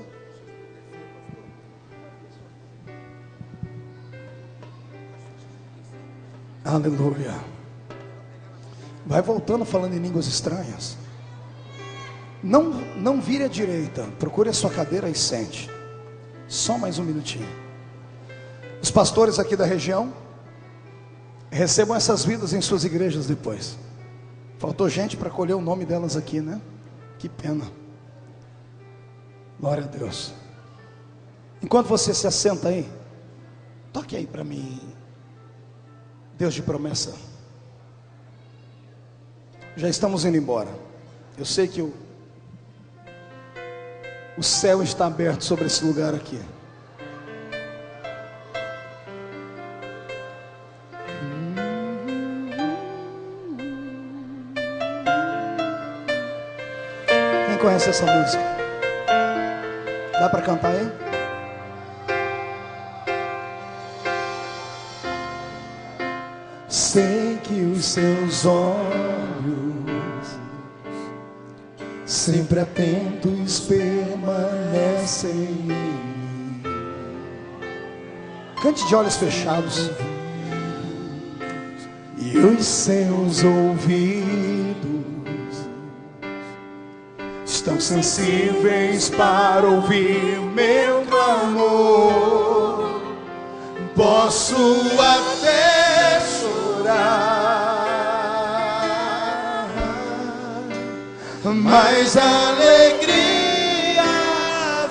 Aleluia. Vai voltando falando em línguas estranhas. Não vire à direita. Procure a sua cadeira e sente. Só mais um minutinho. Os pastores aqui da região, recebam essas vidas em suas igrejas depois. Faltou gente para colher o nome delas aqui, né? Que pena. Glória a Deus. Enquanto você se assenta aí, toque aí para mim, Deus de promessa. Já estamos indo embora. Eu sei que o céu está aberto sobre esse lugar aqui. Quem conhece essa música? Dá para cantar aí? Sei que os seus olhos sempre atentos permanecem em mim. Cante de olhos fechados. E os seus ouvidos estão sensíveis para ouvir meu clamor. Posso até chorar, mas a alegria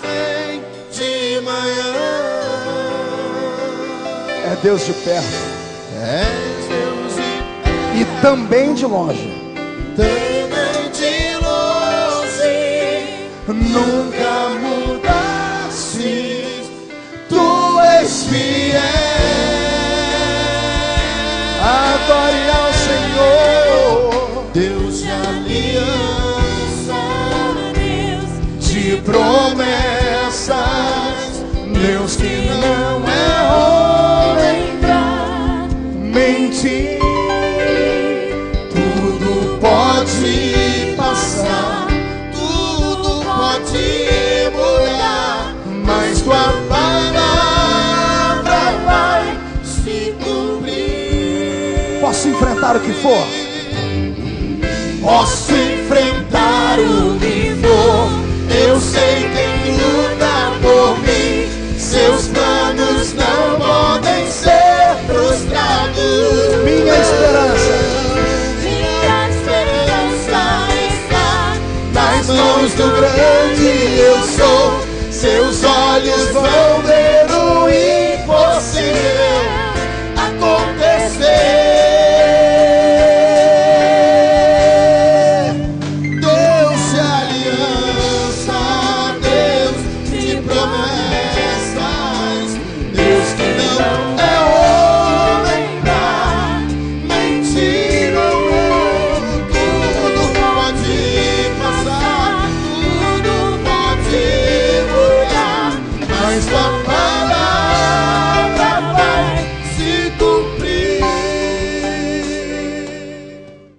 vem de manhã. É Deus de perto, é Deus de perto, e também de longe. Também de longe, nunca mudaste, tu és fiel. Adore ao Senhor, Deus de aliança, Deus de promessas, Deus que não errou nem pra mentir. Tudo pode passar, tudo pode mudar, mas tua palavra vai se cumprir. Posso enfrentar o que for, posso enfrentar o que for. Eu sei quem luta por mim. Seus planos não podem ser frustrados. Minha esperança está nas mãos do grande eu sou. Seus olhos vão ver